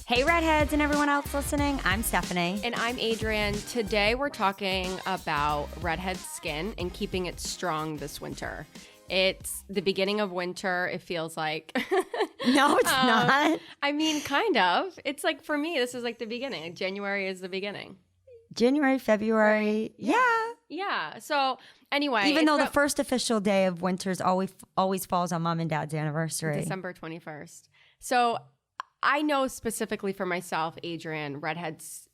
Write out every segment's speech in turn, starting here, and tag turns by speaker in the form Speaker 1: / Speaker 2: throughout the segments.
Speaker 1: Hey, Redheads and everyone else listening. I'm Stephanie.
Speaker 2: And I'm Adrienne. Today we're talking about redhead skin and keeping it strong this winter. It's the beginning of winter, it feels like.
Speaker 1: No, it's not.
Speaker 2: I mean, kind of. It's like, for me, this is like the beginning. January is the beginning.
Speaker 1: January, February. Yeah.
Speaker 2: Yeah. So anyway.
Speaker 1: Even though the first official day of winter's always falls on mom and dad's anniversary.
Speaker 2: December 21st. So I know specifically for myself, Adrienne,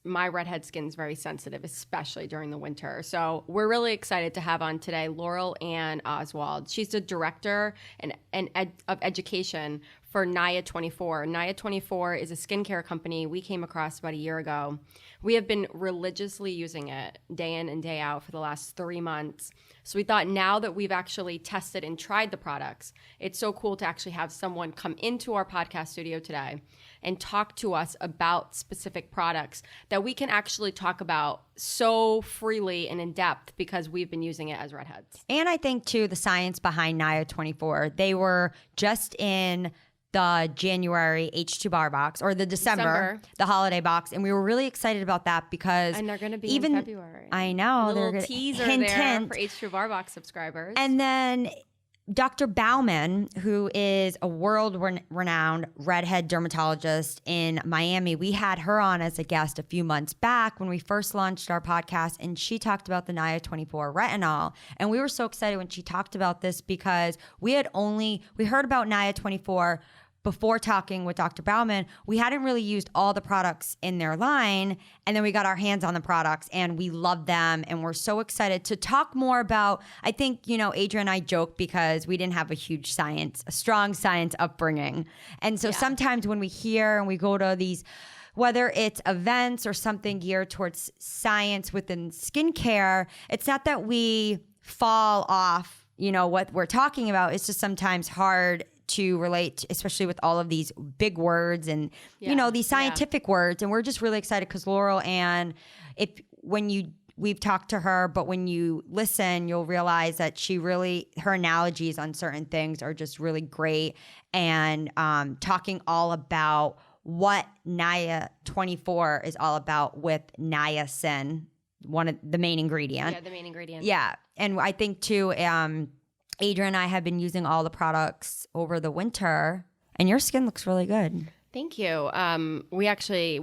Speaker 2: my redhead skin is very sensitive, especially during the winter. So we're really excited to have on today Laurel Anne Oswald. She's the director of education for NIA24. NIA24 is a skincare company we came across about a year ago. We have been religiously using it day in and day out for the last 3 months. So we thought now that we've actually tested and tried the products, it's so cool to actually have someone come into our podcast studio today and talk to us about specific products that we can actually talk about so freely and in depth because we've been using it as redheads.
Speaker 1: And I think, too, the science behind NIA24, they were just in the January H2 bar box, or the December, the holiday box. And we were really excited about that because...
Speaker 2: And they're going to be in February.
Speaker 1: I know.
Speaker 2: A little teaser
Speaker 1: hint,
Speaker 2: there
Speaker 1: hint.
Speaker 2: for H2 bar box subscribers.
Speaker 1: And then Dr. Bauman, who is a world-renowned redhead dermatologist in Miami, we had her on as a guest a few months back when we first launched our podcast, and she talked about the NIA24 retinol. And we were so excited when she talked about this because we heard about NIA24 before talking with Dr. Bauman. We hadn't really used all the products in their line, and then we got our hands on the products and we love them, and we're so excited to talk more about, I think, Adrienne and I joke because we didn't have a strong science upbringing. And so sometimes when we hear and we go to these, whether it's events or something geared towards science within skincare, it's not that we fall off, what we're talking about. It's just sometimes hard to relate, especially with all of these big words and these scientific words. And we're just really excited because Laurel Anne, we've talked to her, but when you listen, you'll realize that her analogies on certain things are just really great, and talking all about what NIA24 is all about with niacin, one of the main ingredient.
Speaker 2: Yeah, the main ingredient.
Speaker 1: Yeah. And I think too, Adrienne and I have been using all the products over the winter, and your skin looks really good.
Speaker 2: Thank you. We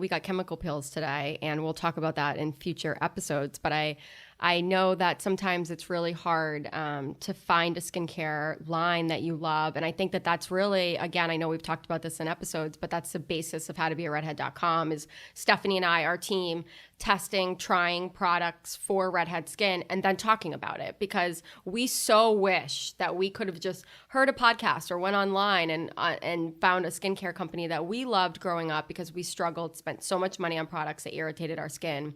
Speaker 2: got chemical peels today, and we'll talk about that in future episodes. But I know that sometimes it's really hard to find a skincare line that you love. And I think that that's really, again, I know we've talked about this in episodes, but that's the basis of howtobearedhead.com is Stephanie and I, our team, testing, trying products for redhead skin, and then talking about it, because we so wish that we could have just heard a podcast or went online and found a skincare company that we loved growing up, because we struggled, spent so much money on products that irritated our skin.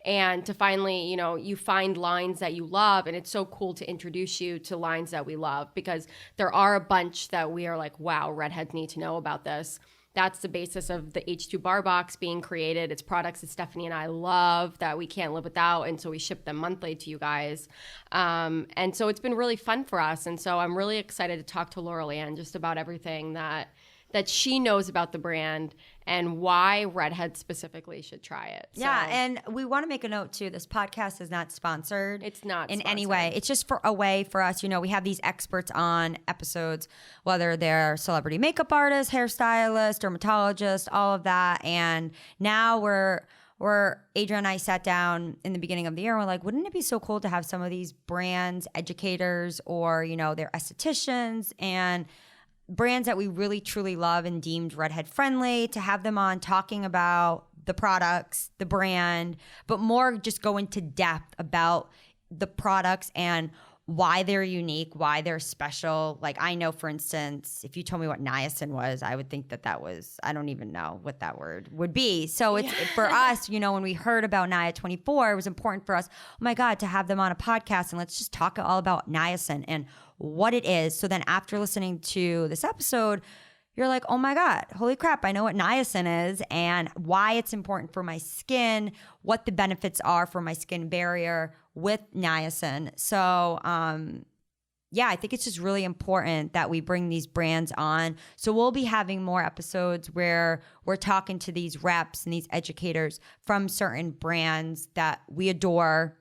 Speaker 2: And to finally, you find lines that you love, and it's so cool to introduce you to lines that we love, because there are a bunch that we are like, wow, redheads need to know about this. That's the basis of the H2 bar box being created. It's products that Stephanie and I love that we can't live without, and so we ship them monthly to you guys. And so it's been really fun for us, and so I'm really excited to talk to Laurel Anne just about everything that she knows about the brand and why redheads specifically should try it.
Speaker 1: Yeah, and we want to make a note too. This podcast is not sponsored.
Speaker 2: It's not
Speaker 1: in
Speaker 2: sponsored.
Speaker 1: any way. It's just for a way for us. We have these experts on episodes, whether they're celebrity makeup artists, hairstylists, dermatologists, all of that. And now Adrienne and I sat down in the beginning of the year and we're like, wouldn't it be so cool to have some of these brands, educators, or, they're estheticians and brands that we really truly love and deemed redhead friendly, to have them on talking about the products, the brand, but more just go into depth about the products and why they're unique, why they're special. Like, I know, for instance, if you told me what niacin was, I would think that was, I don't even know what that word would be. So it's for us, when we heard about NIA24, it was important for us, oh my God, to have them on a podcast and let's just talk all about niacin and what it is. So then after listening to this episode, you're like, oh my God, holy crap, I know what niacin is and why it's important for my skin, what the benefits are for my skin barrier with niacin. So yeah, I think it's just really important that we bring these brands on. So we'll be having more episodes where we're talking to these reps and these educators from certain brands that we adore.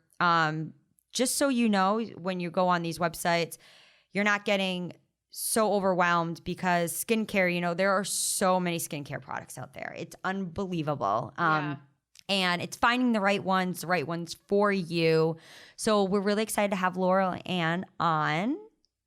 Speaker 1: Just so you know, when you go on these websites, you're not getting so overwhelmed because skincare, you know, there are so many skincare products out there. It's unbelievable. And it's finding the right ones for you. So we're really excited to have Laurel Anne on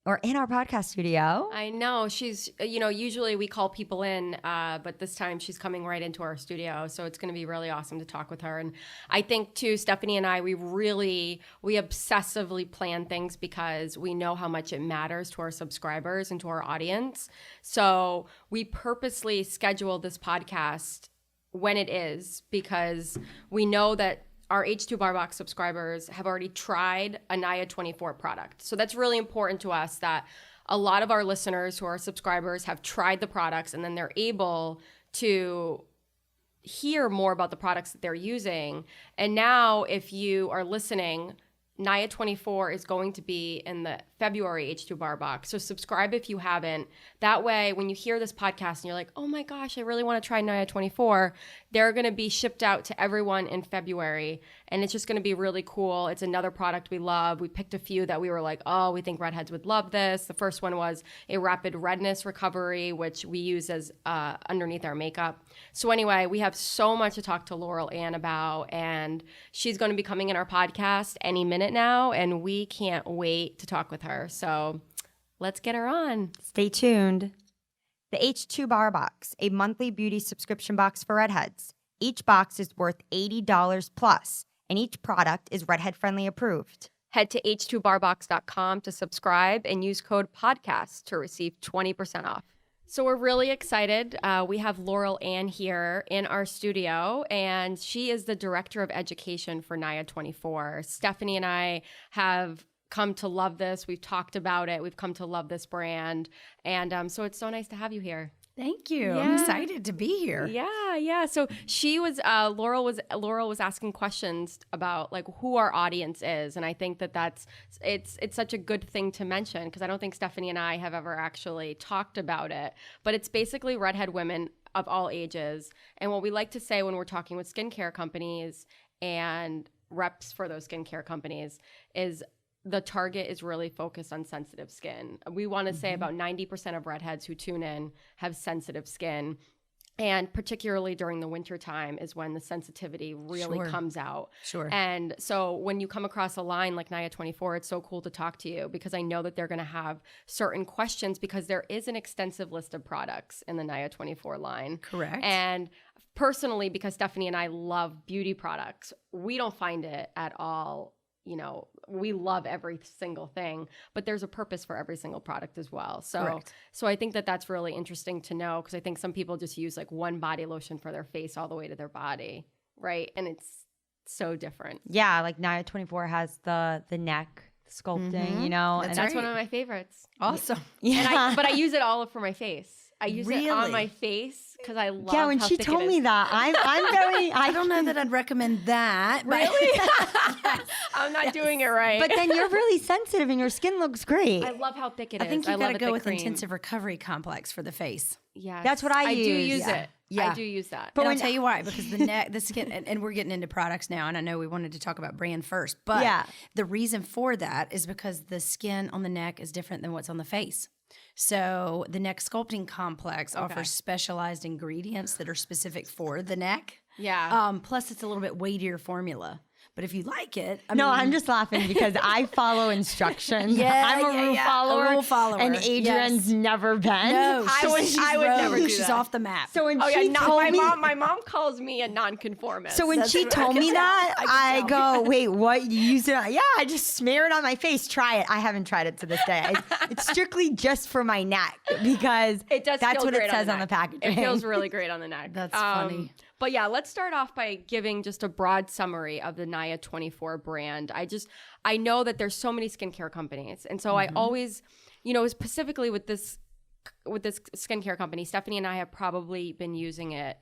Speaker 1: or in our podcast studio.
Speaker 2: I know. She's, usually we call people in, but this time she's coming right into our studio. So it's going to be really awesome to talk with her. And I think too, Stephanie and I, we obsessively plan things because we know how much it matters to our subscribers and to our audience. So we purposely scheduled this podcast when it is because we know that our H2 Bar Box subscribers have already tried a NIA24 product. So that's really important to us that a lot of our listeners who are subscribers have tried the products and then they're able to hear more about the products that they're using. And now if you are listening, NIA24 is going to be in the February H2 Bar Box. So subscribe if you haven't. That way, when you hear this podcast and you're like, oh my gosh, I really want to try NIA24, they're going to be shipped out to everyone in February. And it's just going to be really cool. It's another product we love. We picked a few that we were like, oh, we think redheads would love this. The first one was a rapid redness recovery, which we use as underneath our makeup. So anyway, we have so much to talk to Laurel Anne about, and she's going to be coming in our podcast any minute now, and we can't wait to talk with her. So let's get her on.
Speaker 1: Stay tuned. The H2 Bar Box, a monthly beauty subscription box for redheads. Each box is worth $80 plus, and each product is redhead friendly approved.
Speaker 2: Head to h2barbox.com to subscribe and use code podcast to receive 20% off. So we're really excited. We have Laurel Anne here in our studio, and she is the Director of Education for NIA24. Stephanie and I have come to love this. We've talked about it. We've come to love this brand. And so it's so nice to have you here.
Speaker 3: Thank you.
Speaker 2: Yeah.
Speaker 3: I'm excited to be here.
Speaker 2: Yeah. So she was, Laurel was asking questions about like who our audience is. And I think that it's such a good thing to mention because I don't think Stephanie and I have ever actually talked about it, but it's basically redhead women of all ages. And what we like to say when we're talking with skincare companies and reps for those skincare companies is the target is really focused on sensitive skin. We want to say about 90% of redheads who tune in have sensitive skin. And particularly during the winter time is when the sensitivity really comes out.
Speaker 3: Sure.
Speaker 2: And so when you come across a line like NIA24, it's so cool to talk to you because I know that they're going to have certain questions because there is an extensive list of products in the NIA24 line.
Speaker 3: Correct.
Speaker 2: And personally, because Stephanie and I love beauty products, we don't find it at all. We love every single thing, but there's a purpose for every single product as well. So I think that that's really interesting to know because I think some people just use like one body lotion for their face all the way to their body, right? And it's so different.
Speaker 1: Yeah, like NIA24 has the neck sculpting,
Speaker 2: That's one of my favorites.
Speaker 3: Awesome.
Speaker 1: Yeah.
Speaker 2: But I use it all for my face. I use it on my face because I love.
Speaker 1: Yeah, when
Speaker 2: how
Speaker 1: she
Speaker 2: thick
Speaker 1: told
Speaker 2: it is.
Speaker 1: me that, I'm very.
Speaker 3: I don't know that I'd recommend that.
Speaker 2: Really? I'm not doing it right.
Speaker 1: But then you're really sensitive and your skin looks great.
Speaker 2: I love how thick it is.
Speaker 3: I think you got to go with
Speaker 2: cream.
Speaker 3: intensive recovery complex for the face.
Speaker 2: Yes.
Speaker 1: That's what I use.
Speaker 2: I do use
Speaker 3: Yeah.
Speaker 2: it.
Speaker 3: Yeah.
Speaker 2: I do use that.
Speaker 3: But I'll tell you why, because the neck, the skin, and we're getting into products now, and I know we wanted to talk about brand first, but the reason for that is because the skin on the neck is different than what's on the face. So the neck sculpting complex offers specialized ingredients that are specific for the neck.
Speaker 2: Yeah.
Speaker 3: Plus, it's a little bit weightier formula. But if you like it,
Speaker 1: I'm just laughing because I follow instructions.
Speaker 3: Yeah,
Speaker 1: I'm a rule follower. And Adrian's never been.
Speaker 3: No,
Speaker 2: I would never do
Speaker 3: She's
Speaker 2: that.
Speaker 3: off the map.
Speaker 1: So when she told me,
Speaker 2: my mom calls me a nonconformist.
Speaker 1: So when she told me that, I go, wait, what? You use it? Yeah, I just smear it on my face. Try it. I haven't tried it to this day. It's strictly just for my neck because
Speaker 2: it does.
Speaker 1: That's
Speaker 2: feel
Speaker 1: what
Speaker 2: great
Speaker 1: it says
Speaker 2: on
Speaker 1: on the packaging.
Speaker 2: It feels really great on the neck.
Speaker 3: That's funny.
Speaker 2: But yeah, let's start off by giving just a broad summary of the NIA24 brand. I know that there's so many skincare companies. And so I always, specifically with this skincare company, Stephanie and I have probably been using it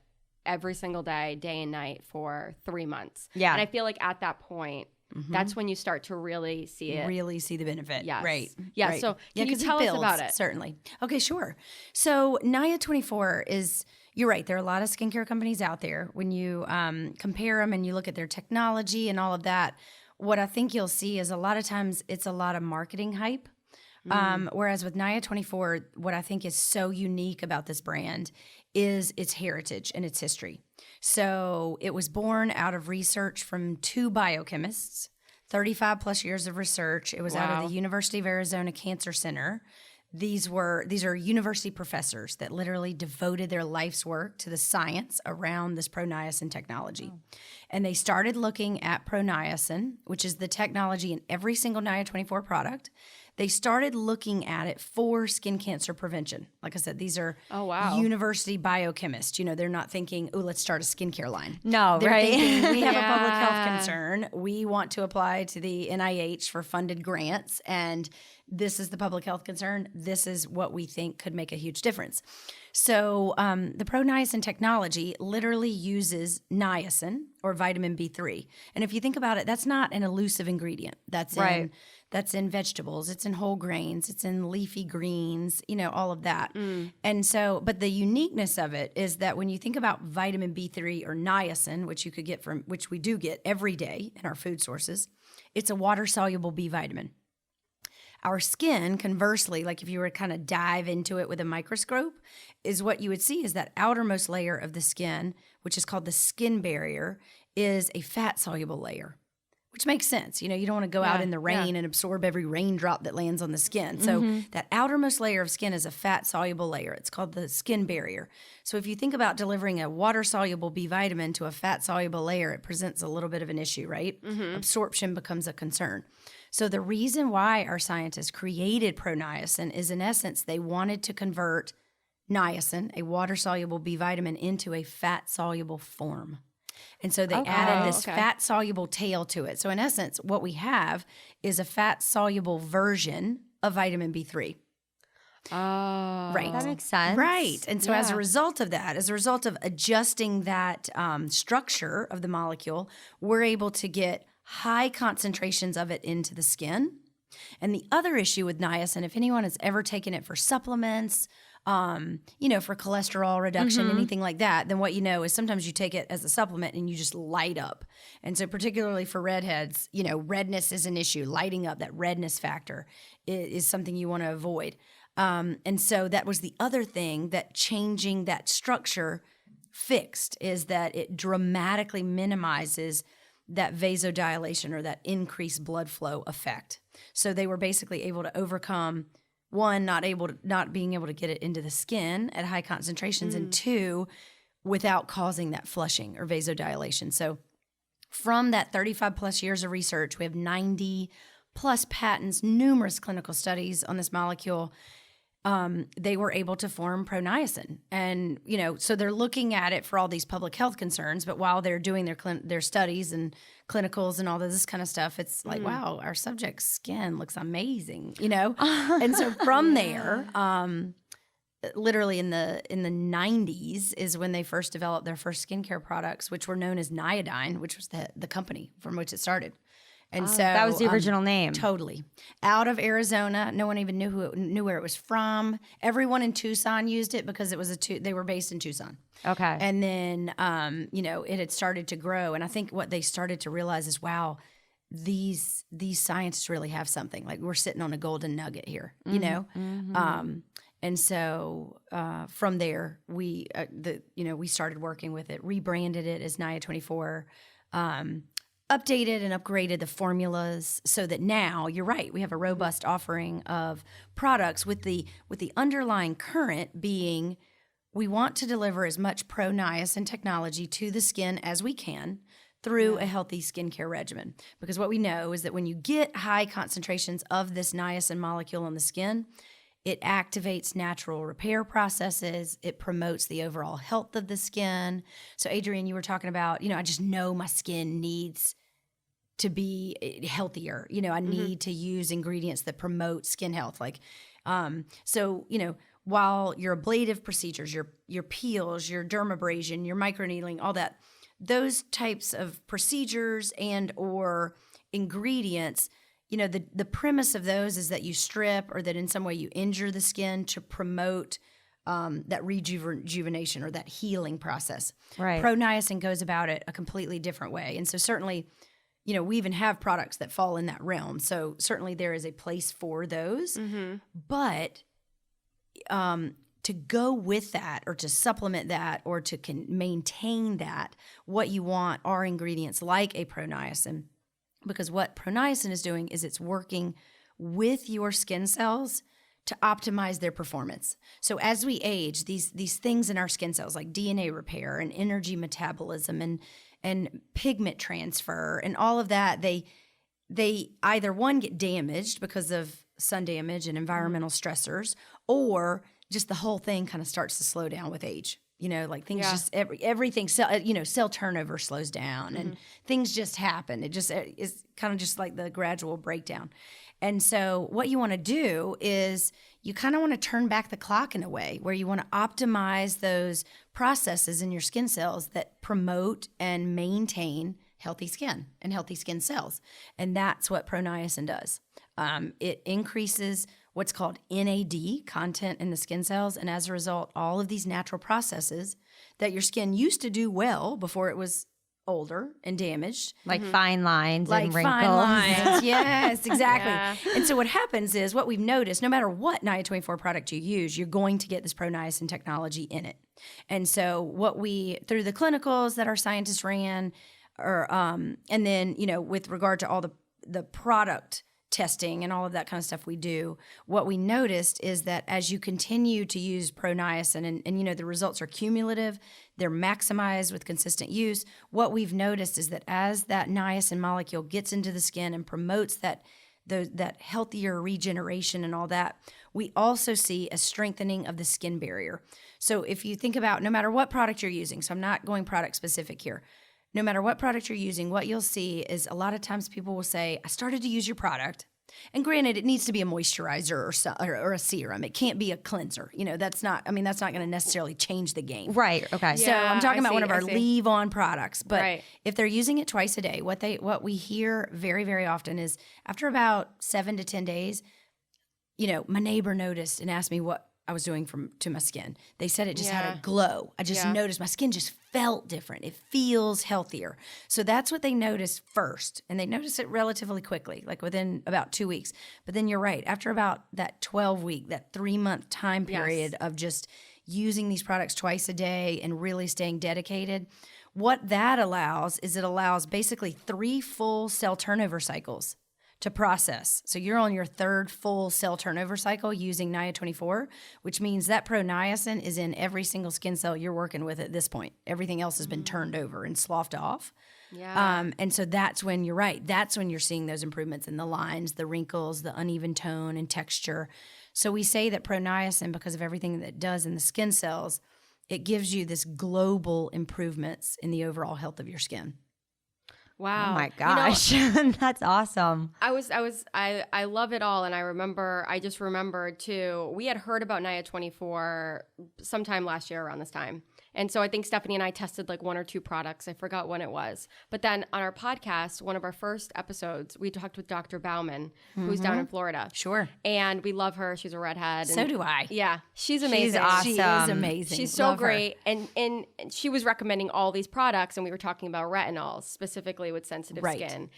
Speaker 2: every single day and night for 3 months.
Speaker 1: Yeah.
Speaker 2: And I feel like at that point, that's when you start to really see it.
Speaker 3: Really see the benefit.
Speaker 2: Yes.
Speaker 3: Right.
Speaker 2: Yeah.
Speaker 3: Right.
Speaker 2: So can you
Speaker 3: 'cause it
Speaker 2: tell us
Speaker 3: builds,
Speaker 2: about it?
Speaker 3: Certainly. Okay, sure. So NIA24 is, you're right, there are a lot of skincare companies out there. When you compare them and you look at their technology and all of that, what I think you'll see is a lot of times it's a lot of marketing hype. Whereas with NIA24, what I think is so unique about this brand is its heritage and its history. So it was born out of research from two biochemists, 35 plus years of research. It was out of the University of Arizona Cancer Center. These are university professors that literally devoted their life's work to the science around this Pro-Niacin technology. And they started looking at Pro-Niacin, which is the technology in every single NIA24 product. They started looking at it for skin cancer prevention. Like I said, these are university biochemists. You know, they're not thinking, oh, let's start a skincare line.
Speaker 1: No,
Speaker 3: They're
Speaker 1: right?
Speaker 3: thinking, we have a public health concern. We want to apply to the NIH for funded grants. And this is the public health concern. This is what we think could make a huge difference. So the Pro-Niacin technology literally uses niacin or vitamin B3. And if you think about it, that's not an elusive ingredient. That's in vegetables, it's in whole grains, it's in leafy greens, you know, all of that. And so, but the uniqueness of it is that when you think about vitamin B3 or niacin, which you could get which we do get every day in our food sources, it's a water-soluble B vitamin. Our skin, conversely, like if you were to kind of dive into it with a microscope, is what you would see is that outermost layer of the skin, which is called the skin barrier, is a fat-soluble layer. Which makes sense. You know, you don't want to go out in the rain and absorb every raindrop that lands on the skin. So that outermost layer of skin is a fat-soluble layer. It's called the skin barrier. So if you think about delivering a water-soluble B vitamin to a fat-soluble layer, it presents a little bit of an issue, right? Absorption becomes a concern. So the reason why our scientists created Pro-Niacin is, in essence, they wanted to convert niacin, a water-soluble B vitamin, into a fat-soluble form. And so they added this fat-soluble tail to it. So in essence, what we have is a fat-soluble version of vitamin B3.
Speaker 2: Oh.
Speaker 3: Right.
Speaker 1: That makes sense.
Speaker 3: Right. And so as a result of that, as a result of adjusting that structure of the molecule, we're able to get high concentrations of it into the skin. And the other issue with niacin, if anyone has ever taken it for supplements, you know, for cholesterol reduction, anything like that, then what you know is sometimes you take it as a supplement and you just light up. And so particularly for redheads, you know, redness is an issue. Lighting up, that redness factor is something you want to avoid. And so that was the other thing that changing that structure fixed, is that it dramatically minimizes that vasodilation or that increased blood flow effect. So they were basically able to overcome, one, not being able to get it into the skin at high concentrations, and two, without causing that flushing or vasodilation. So from that 35 plus years of research, we have 90 plus patents, numerous clinical studies on this molecule. They were able to form Pro-Niacin. And, you know, so they're looking at it for all these public health concerns, but while they're doing their studies and clinicals and all this kind of stuff, it's like, wow, our subject's skin looks amazing, you know? And so from there, literally in the 90s is when they first developed their first skincare products, which were known as Niodine, which was the company from which it started. And so
Speaker 1: that was the original name.
Speaker 3: Totally. Out of Arizona, no one even knew where it was from. Everyone in Tucson used it because it was they were based in Tucson.
Speaker 1: Okay.
Speaker 3: And then you know, it had started to grow, and I think what they started to realize is, wow, these scientists really have something. Like, we're sitting on a golden nugget here, you know. And so from there, we started working with it, rebranded it as NIA24. Updated and upgraded the formulas so that now, you're right, we have a robust offering of products with the underlying current being, we want to deliver as much Pro-Niacin technology to the skin as we can through a healthy skincare regimen. Because what we know is that when you get high concentrations of this niacin molecule on the skin, it activates natural repair processes. It promotes the overall health of the skin. So Adrienne, you were talking about, you know, I just know my skin needs to be healthier. You know, I need to use ingredients that promote skin health. Like, so, you know, while your ablative procedures, your peels, your dermabrasion, your microneedling, all that, those types of procedures and or ingredients, the premise of those is that you strip or that in some way you injure the skin to promote that rejuvenation or that healing process.
Speaker 1: Right.
Speaker 3: Pro-Niacin goes about it a completely different way. And so certainly, we even have products that fall in that realm. So certainly there is a place for those. But to go with that or to supplement that or to maintain that, what you want are ingredients like a Pro-Niacin. Because what Pro-Niacin is doing is it's working with your skin cells to optimize their performance. So as we age, these things in our skin cells like DNA repair and energy metabolism and pigment transfer and all of that, they either one get damaged because of sun damage and environmental stressors, or just the whole thing kind of starts to slow down with age. Like things just everything cell turnover slows down and things just happen. It just is kind of just like the gradual breakdown. And so what you want to do is you kind of want to turn back the clock in a way where you want to optimize those processes in your skin cells that promote and maintain healthy skin and healthy skin cells. And that's what Pro-Niacin does. It increases what's called NAD content in the skin cells. And as a result, all of these natural processes that your skin used to do well before it was older and damaged.
Speaker 1: Like fine lines and wrinkles.
Speaker 3: Fine lines. Yes, exactly. Yeah. And so what happens is what we've noticed, no matter what NIA24 product you use, you're going to get this Pro-Niacin technology in it. And so what through the clinicals that our scientists ran, and then, with regard to all the product testing and all of that kind of stuff we do, what we noticed is that as you continue to use Pro-Niacin and the results are cumulative, they're maximized with consistent use. What we've noticed is that as that niacin molecule gets into the skin and promotes that healthier regeneration and all that, we also see a strengthening of the skin barrier. So if you think about no matter what product you're using, so I'm not going product specific here, no matter what product you're using, what you'll see is a lot of times people will say, I started to use your product. And granted, it needs to be a moisturizer or a serum. It can't be a cleanser. That's not going to necessarily change the game.
Speaker 1: Right. Okay.
Speaker 3: So I'm talking about one of our leave-on products. But if they're using it twice a day, what we hear very, very often is after about 7 to 10 days, my neighbor noticed and asked me what I was doing to my skin. They said it just had a glow. I just noticed my skin just felt different. It feels healthier. So that's what they noticed first. And they noticed it relatively quickly, like within about 2 weeks. But then you're right. After about that 12-week, that 3-month time period of just using these products twice a day and really staying dedicated, what that allows is it allows basically 3 full cell turnover cycles to process. So you're on your 3rd full cell turnover cycle using NIA24, which means that Pro-Niacin is in every single skin cell you're working with at this point. Everything else has been turned over and sloughed off. Yeah. And so that's when you're right. That's when you're seeing those improvements in the lines, the wrinkles, the uneven tone and texture. So we say that Pro-Niacin, because of everything that it does in the skin cells, it gives you this global improvements in the overall health of your skin.
Speaker 2: Wow.
Speaker 1: Oh my gosh. That's awesome.
Speaker 2: I love it all. And I just remembered too, we had heard about NIA24 sometime last year around this time. And so I think Stephanie and I tested like 1 or 2 products. I forgot when it was. But then on our podcast, one of our first episodes, we talked with Dr. Bauman, who's down in Florida.
Speaker 3: Sure.
Speaker 2: And we love her. She's a redhead.
Speaker 3: So do I.
Speaker 2: Yeah. She's amazing.
Speaker 1: She's awesome.
Speaker 3: She is amazing.
Speaker 2: She's so great. And she was recommending all these products. And we were talking about retinols, specifically with sensitive skin.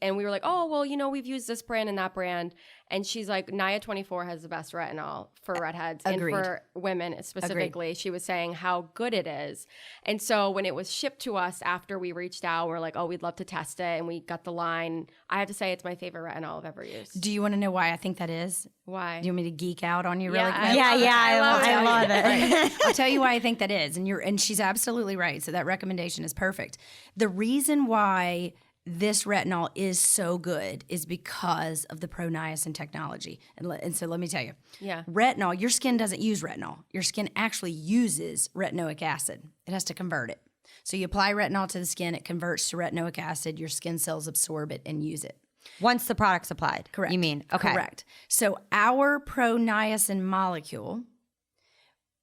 Speaker 2: And we were like, oh, well, we've used this brand and that brand. And she's like, NIA24 has the best retinol for redheads.
Speaker 3: Agreed.
Speaker 2: And for women specifically.
Speaker 3: Agreed.
Speaker 2: She was saying how good it is. And so when it was shipped to us after we reached out, we're like, oh, we'd love to test it. And we got the line. I have to say it's my favorite retinol I've ever used.
Speaker 3: Do you want to know why I think that is?
Speaker 2: Why?
Speaker 3: Do you want me to geek out on you really quick?
Speaker 1: I love it.
Speaker 3: Right. I'll tell you why I think that is. And she's absolutely right. So that recommendation is perfect. The reason why this retinol is so good is because of the Pro-Niacin technology. And so let me tell you.
Speaker 2: Yeah.
Speaker 3: Retinol, your skin doesn't use retinol. Your skin actually uses retinoic acid. It has to convert it. So you apply retinol to the skin, it converts to retinoic acid, your skin cells absorb it and use it.
Speaker 1: Once the product's applied.
Speaker 3: Correct.
Speaker 1: You mean? Okay.
Speaker 3: Correct. So our Pro-Niacin molecule,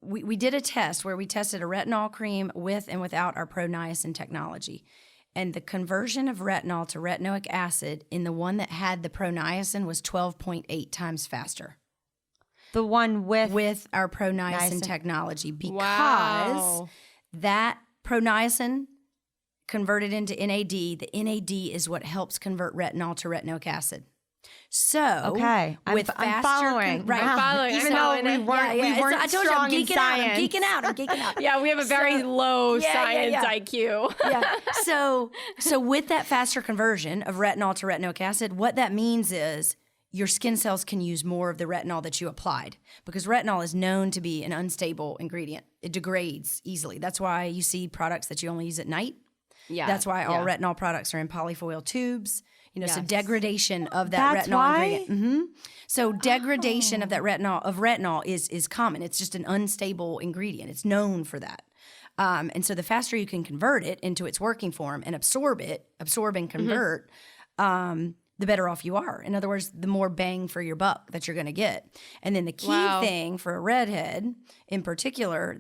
Speaker 3: we did a test where we tested a retinol cream with and without our Pro-Niacin technology. And the conversion of retinol to retinoic acid in the one that had the Pro-Niacin was 12.8 times faster.
Speaker 1: The one with
Speaker 3: our Pro-Niacin technology, because that Pro-Niacin converted into NAD. The NAD is what helps convert retinol to retinoic acid. So
Speaker 1: I'm following.
Speaker 3: Right,
Speaker 2: I'm following.
Speaker 1: Even though we weren't
Speaker 3: I told
Speaker 1: strong
Speaker 3: you,
Speaker 1: in science.
Speaker 3: I'm geeking out.
Speaker 2: Yeah, we have a very low science IQ.
Speaker 3: Yeah. So with that faster conversion of retinol to retinoic acid, what that means is your skin cells can use more of the retinol that you applied, because retinol is known to be an unstable ingredient. It degrades easily. That's why you see products that you only use at night.
Speaker 2: Yeah.
Speaker 3: That's why all retinol products are in polyfoil tubes. So degradation of that
Speaker 1: That's
Speaker 3: retinol
Speaker 1: why?
Speaker 3: ingredient. So degradation of that retinol is common. It's just an unstable ingredient. It's known for that. And so the faster you can convert it into its working form and absorb and convert, the better off you are. In other words, the more bang for your buck that you're going to get. And then the key thing for a redhead in particular,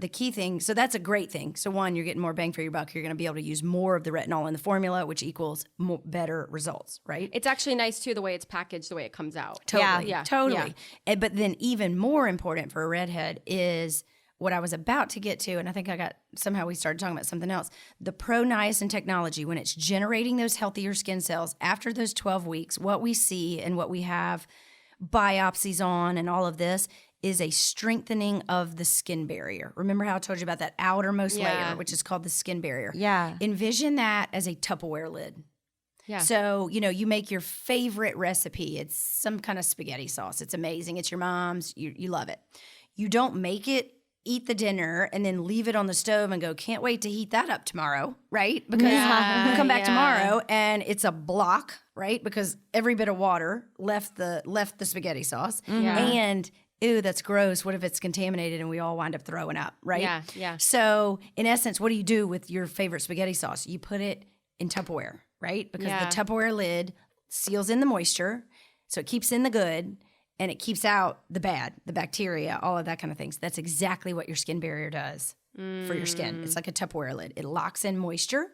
Speaker 3: so that's a great thing. So one, you're getting more bang for your buck. You're going to be able to use more of the retinol in the formula, which equals better results, right?
Speaker 2: It's actually nice too, the way it's packaged, the way it comes out.
Speaker 3: Totally.
Speaker 2: Yeah.
Speaker 3: Totally. But then even more important for a redhead is what I was about to get to, and I think somehow we started talking about something else. The Pro-Niacin technology, when it's generating those healthier skin cells after those 12 weeks, what we see and what we have biopsies on and all of this is a strengthening of the skin barrier. Remember how I told you about that outermost layer, which is called the skin barrier?
Speaker 1: Yeah.
Speaker 3: Envision that as a Tupperware lid.
Speaker 2: Yeah.
Speaker 3: So, you make your favorite recipe. It's some kind of spaghetti sauce. It's amazing. It's your mom's. You love it. You don't make it, eat the dinner, and then leave it on the stove and go, can't wait to heat that up tomorrow, right? Because you come back tomorrow and it's a block, right? Because every bit of water left the spaghetti sauce.
Speaker 2: Yeah.
Speaker 3: And ew, that's gross. What if it's contaminated and we all wind up throwing up, right?
Speaker 2: Yeah.
Speaker 3: So in essence, what do you do with your favorite spaghetti sauce? You put it in Tupperware, right? Because the Tupperware lid seals in the moisture, so it keeps in the good, and it keeps out the bad, the bacteria, all of that kind of things. That's exactly what your skin barrier does for your skin. It's like a Tupperware lid. It locks in moisture,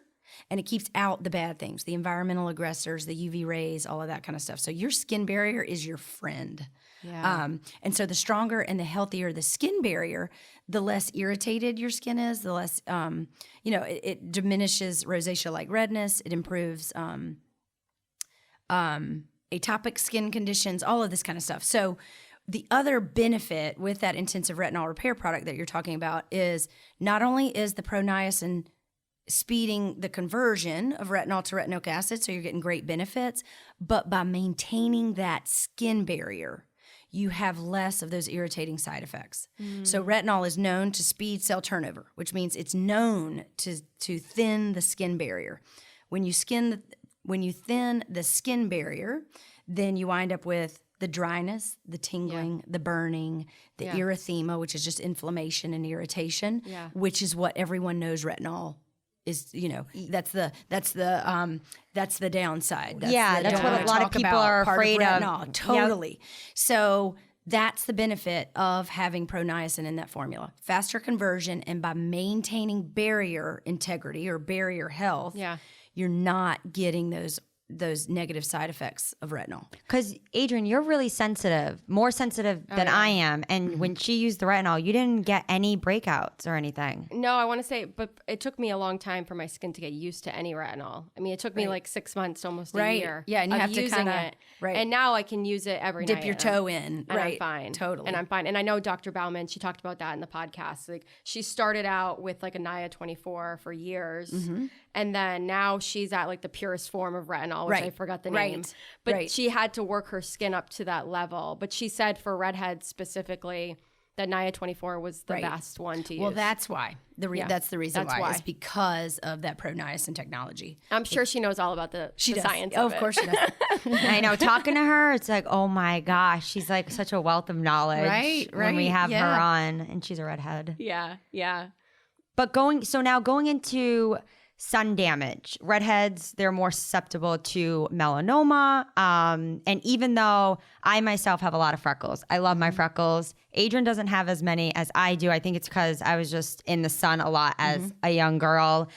Speaker 3: and it keeps out the bad things, the environmental aggressors, the UV rays, all of that kind of stuff. So your skin barrier is your friend.
Speaker 2: Yeah.
Speaker 3: And so the stronger and the healthier the skin barrier, the less irritated your skin is, the less, it diminishes rosacea like redness. It improves atopic skin conditions, all of this kind of stuff. So the other benefit with that intensive retinol repair product that you're talking about is not only is the Pro-Niacin speeding the conversion of retinol to retinoic acid, so you're getting great benefits, but by maintaining that skin barrier, you have less of those irritating side effects. So retinol is known to speed cell turnover, which means it's known to thin the skin barrier. When you thin the skin barrier, then you wind up with the dryness, the tingling, the burning, the erythema, which is just inflammation and irritation, which is what everyone knows retinol is. That's the downside.
Speaker 1: That's what a lot of people are afraid of.
Speaker 3: Totally. Yep. So that's the benefit of having Pro-Niacin in that formula. Faster conversion, and by maintaining barrier integrity or barrier health, you're not getting those negative side effects of retinol.
Speaker 1: Because Adrienne, you're really sensitive, more sensitive than I am. And when she used the retinol, you didn't get any breakouts or anything.
Speaker 2: No, I want to say, but it took me a long time for my skin to get used to any retinol. I mean, it took me like 6 months, almost a year.
Speaker 3: Yeah, and you have to kind of
Speaker 2: and now I can use it every night.
Speaker 3: Dip your toe in,
Speaker 2: and I'm fine.
Speaker 3: Totally.
Speaker 2: And I'm fine. And I know Dr. Bauman, she talked about that in the podcast. Like, she started out with like a NIA24 for years. And then now she's at like the purest form of retinol, which I forgot the name. But she had to work her skin up to that level. But she said for redheads specifically, that NIA24 was the best one to use.
Speaker 3: Well, that's why. That's the reason why. It's because of that Pro-Niacin technology.
Speaker 2: I'm sure she knows all about the science of it.
Speaker 3: Of course she does.
Speaker 1: I know. Talking to her, it's like, oh my gosh, she's like such a wealth of knowledge.
Speaker 3: Right.
Speaker 1: When we have her on, and she's a redhead.
Speaker 2: Yeah.
Speaker 1: But going into sun damage. Redheads, they're more susceptible to melanoma. And even though I myself have a lot of freckles, I love my freckles. Adrian doesn't have as many as I do. I think it's because I was just in the sun a lot as a young girl,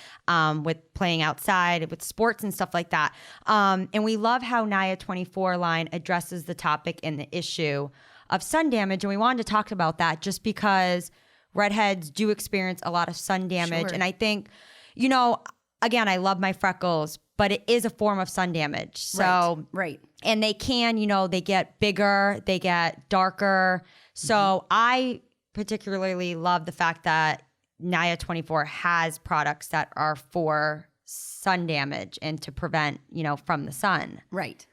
Speaker 1: with playing outside, with sports and stuff like that. And we love how NIA24 line addresses the topic and the issue of sun damage. And we wanted to talk about that just because redheads do experience a lot of sun damage.
Speaker 3: Sure.
Speaker 1: And I think, you know, again, I love my freckles, but it is a form of sun damage. So,
Speaker 3: right.
Speaker 1: And they can, you know, they get bigger, they get darker. So I particularly love the fact that NIA24 has products that are for sun damage and to prevent, you know, from the sun.
Speaker 3: Right.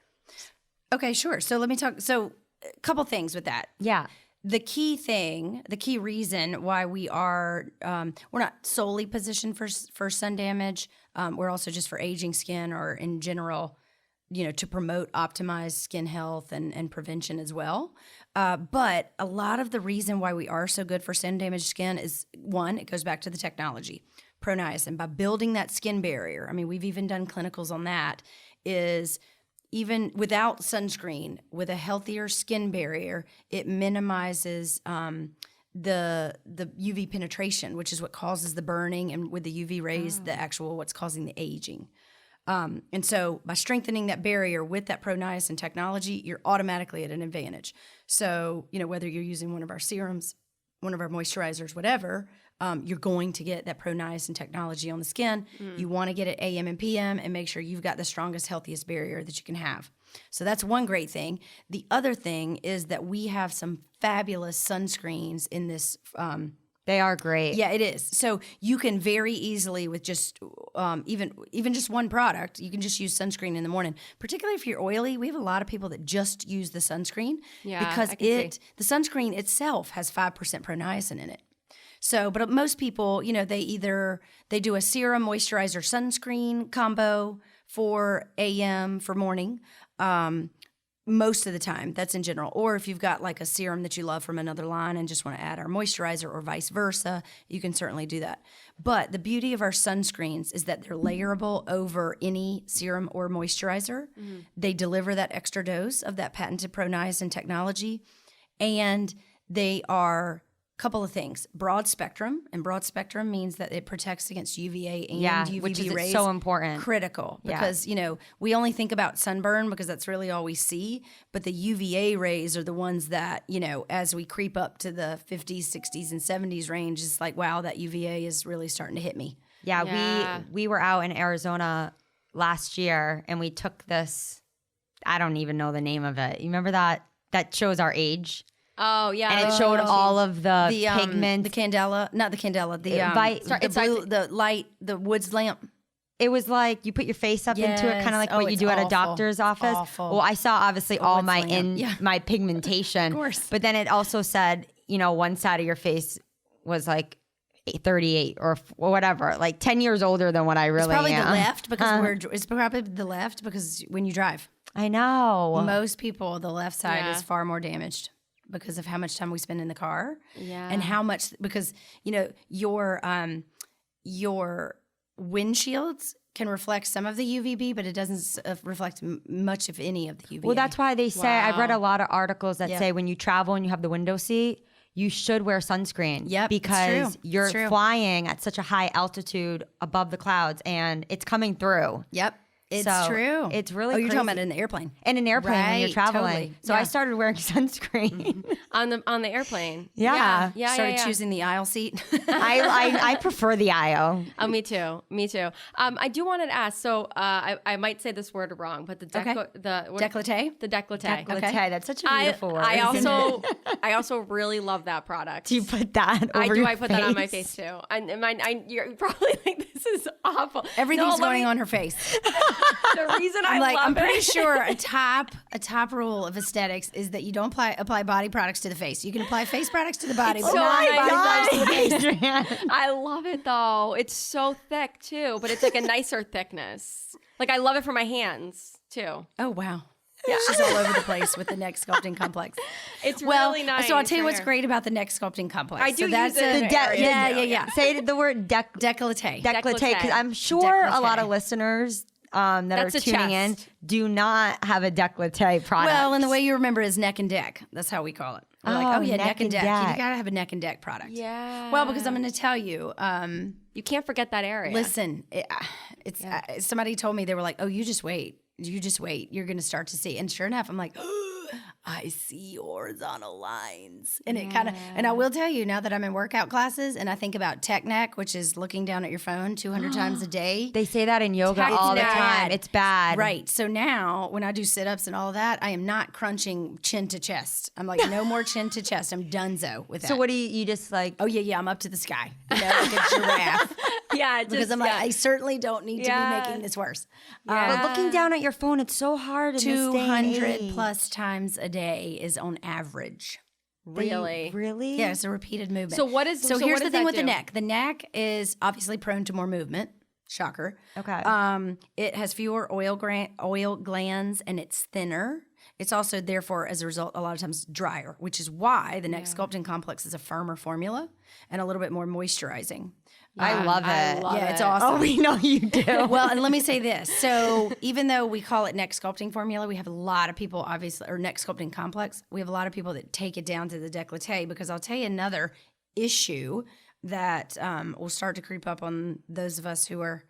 Speaker 3: Okay, sure. So let me talk. So a couple things with that.
Speaker 1: Yeah.
Speaker 3: The key reason why we are, we're not solely positioned for sun damage. We're also just for aging skin or in general, you know, to promote optimized skin health and prevention as well. But a lot of the reason why we are so good for sun damaged skin is, one, it goes back to the technology. Pro-Niacin, by building that skin barrier. I mean, we've even done clinicals on that, is even without sunscreen, with a healthier skin barrier, it minimizes the UV penetration, which is what causes the burning, and with the UV rays, the actual what's causing the aging. And so by strengthening that barrier with that Pro-Niacin technology, you're automatically at an advantage. So, you know, whether you're using one of our serums, one of our moisturizers, whatever, you're going to get that Pro-Niacin technology on the skin. You want to get it AM and PM and make sure you've got the strongest, healthiest barrier that you can have. So that's one great thing. The other thing is that we have some fabulous sunscreens in this.
Speaker 1: They are great.
Speaker 3: Yeah, it is. So you can very easily, with just even just one product, you can just use sunscreen in the morning. Particularly if you're oily, we have a lot of people that just use the sunscreen because the sunscreen itself has 5% Pro-Niacin in it. So, but most people, you know, they do a serum, moisturizer, sunscreen combo for AM for morning. Most of the time, that's in general. Or if you've got like a serum that you love from another line and just want to add our moisturizer or vice versa, you can certainly do that. But the beauty of our sunscreens is that they're layerable over any serum or moisturizer. They deliver that extra dose of that patented Pro-Niacin technology. And they are couple of things. Broad spectrum, and broad spectrum means that it protects against UVA and UVB
Speaker 1: which is
Speaker 3: rays.
Speaker 1: so important.
Speaker 3: Critical, because you know, we only think about sunburn because that's really all we see, but the UVA rays are the ones that, you know, as we creep up to the 50s, 60s, and 70s range, it's like, wow, that UVA is really starting to hit me.
Speaker 1: We were out in Arizona last year and we took this, I don't even know the name of it. You remember that shows our age?
Speaker 2: Oh yeah,
Speaker 1: and it showed all of the pigment,
Speaker 3: the candela, not the candela, the woods lamp.
Speaker 1: It was like you put your face up into it, kind of like what you do at a doctor's office.
Speaker 3: Awful.
Speaker 1: Well, I saw obviously all my my pigmentation,
Speaker 3: of course.
Speaker 1: But then it also said, you know, one side of your face was like 38 or whatever, like 10 years older than what I really am.
Speaker 3: It's probably the left because it's probably the left because when you drive,
Speaker 1: I know
Speaker 3: most people, the left side is far more damaged because of how much time we spend in the car and how much, because, you know, your windshields can reflect some of the UVB, but it doesn't reflect much, if any, of the UVA.
Speaker 1: Well, that's why they say, I've read a lot of articles that say when you travel and you have the window seat, you should wear sunscreen.
Speaker 3: Yep,
Speaker 1: because you're flying at such a high altitude above the clouds and it's coming through.
Speaker 3: Yep. It's true.
Speaker 1: It's really
Speaker 3: you're talking about in the airplane.
Speaker 1: In an airplane when you're traveling.
Speaker 3: Totally.
Speaker 1: So I started wearing sunscreen.
Speaker 2: on the airplane.
Speaker 1: Yeah.
Speaker 3: Started choosing the aisle seat.
Speaker 1: I prefer the aisle.
Speaker 2: Oh, me too. I do want to ask, so I might say this word wrong, but
Speaker 3: décolleté?
Speaker 2: The décolleté.
Speaker 1: Okay. That's such a beautiful word.
Speaker 2: I also really love that product.
Speaker 1: Do you put that over your
Speaker 2: I put that on my face too. And you're probably like, this is awful.
Speaker 3: Everything's going on her face.
Speaker 2: The reason I'm
Speaker 3: pretty sure a top rule of aesthetics is that you don't apply body products to the face. You can apply face products to the body, but not body products to the face.
Speaker 2: I love it though. It's so thick too, but it's like a nicer thickness. Like I love it for my hands too.
Speaker 3: Oh wow. She's all over the place with the neck sculpting complex.
Speaker 2: It's really nice.
Speaker 3: So I'll tell you what's great about the neck sculpting complex.
Speaker 2: I do
Speaker 3: so
Speaker 2: use it.
Speaker 3: Yeah.
Speaker 1: Say the word
Speaker 3: Décolleté.
Speaker 1: Décolleté, because I'm sure a lot
Speaker 3: Décolleté.
Speaker 1: of listeners that
Speaker 2: That's
Speaker 1: are
Speaker 2: a
Speaker 1: tuning in
Speaker 2: chest.
Speaker 1: do not have a décolleté product.
Speaker 3: Well, and the way you remember is neck and deck. That's how we call it. We're like, oh yeah, neck and deck. You gotta have a neck and deck product.
Speaker 2: Yeah.
Speaker 3: Well, because I'm going to tell you.
Speaker 2: You can't forget that area.
Speaker 3: Listen, somebody told me, they were like, oh, you just wait. You're going to start to see. And sure enough, I'm like, I see horizontal lines. And it kind of, and I will tell you, now that I'm in workout classes and I think about tech neck, which is looking down at your phone 200 times a day.
Speaker 1: They say that in yoga
Speaker 2: It's
Speaker 1: all the
Speaker 2: bad.
Speaker 1: time. It's bad.
Speaker 3: Right. So now when I do sit-ups and all of that, I am not crunching chin to chest. I'm like, no more chin to chest. I'm donezo with that.
Speaker 1: So what do you just like?
Speaker 3: Oh, yeah, I'm up to the sky. You know, like a giraffe.
Speaker 2: Yeah.
Speaker 3: Because I'm like, I certainly don't need to be making this worse.
Speaker 1: But looking down at your phone, it's so hard. In this day and
Speaker 3: 200
Speaker 1: age.
Speaker 3: plus times a day is on average.
Speaker 2: Really?
Speaker 1: Really?
Speaker 3: Yeah, it's a repeated movement.
Speaker 2: So what is?
Speaker 3: So
Speaker 2: what
Speaker 3: here's
Speaker 2: does
Speaker 3: the thing
Speaker 2: that
Speaker 3: with the
Speaker 2: do?
Speaker 3: neck. The neck is obviously prone to more movement. Shocker.
Speaker 1: Okay.
Speaker 3: It has fewer oil glands and it's thinner. It's also, therefore, as a result, a lot of times drier, which is why the neck sculpting complex is a firmer formula and a little bit more moisturizing.
Speaker 1: I love it.
Speaker 3: It's awesome.
Speaker 1: Oh, we know you do.
Speaker 3: Well, and let me say this. So even though we call it neck sculpting formula, we have a lot of people, obviously, or neck sculpting complex, we have a lot of people that take it down to the décolleté, because I'll tell you another issue that will start to creep up on those of us who are,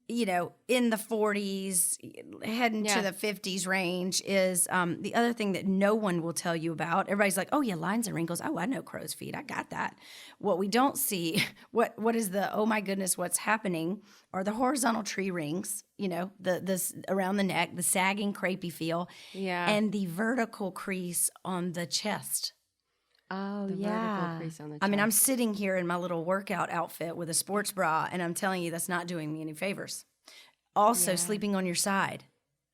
Speaker 3: you know, in the 40s, heading to the 50s range is the other thing that no one will tell you about. Everybody's like, oh, yeah, lines and wrinkles. Oh, I know crow's feet. I got that. What we don't see, what is the, oh, my goodness, what's happening are the horizontal tree rings, you know, the around the neck, the sagging, crepey feel, and the vertical crease on the chest.
Speaker 1: Oh,
Speaker 2: Vertical crease on the
Speaker 3: I mean,
Speaker 2: chest.
Speaker 3: I'm sitting here in my little workout outfit with a sports bra, and I'm telling you that's not doing me any favors. Also, sleeping on your side.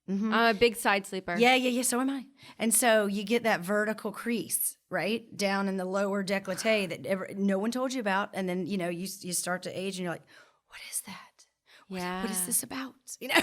Speaker 2: I'm a big side sleeper.
Speaker 3: Yeah, so am I. And so you get that vertical crease, right, down in the lower décolleté that no one told you about, and then, you know, you start to age, and you're like, what is that? What is this about? You know?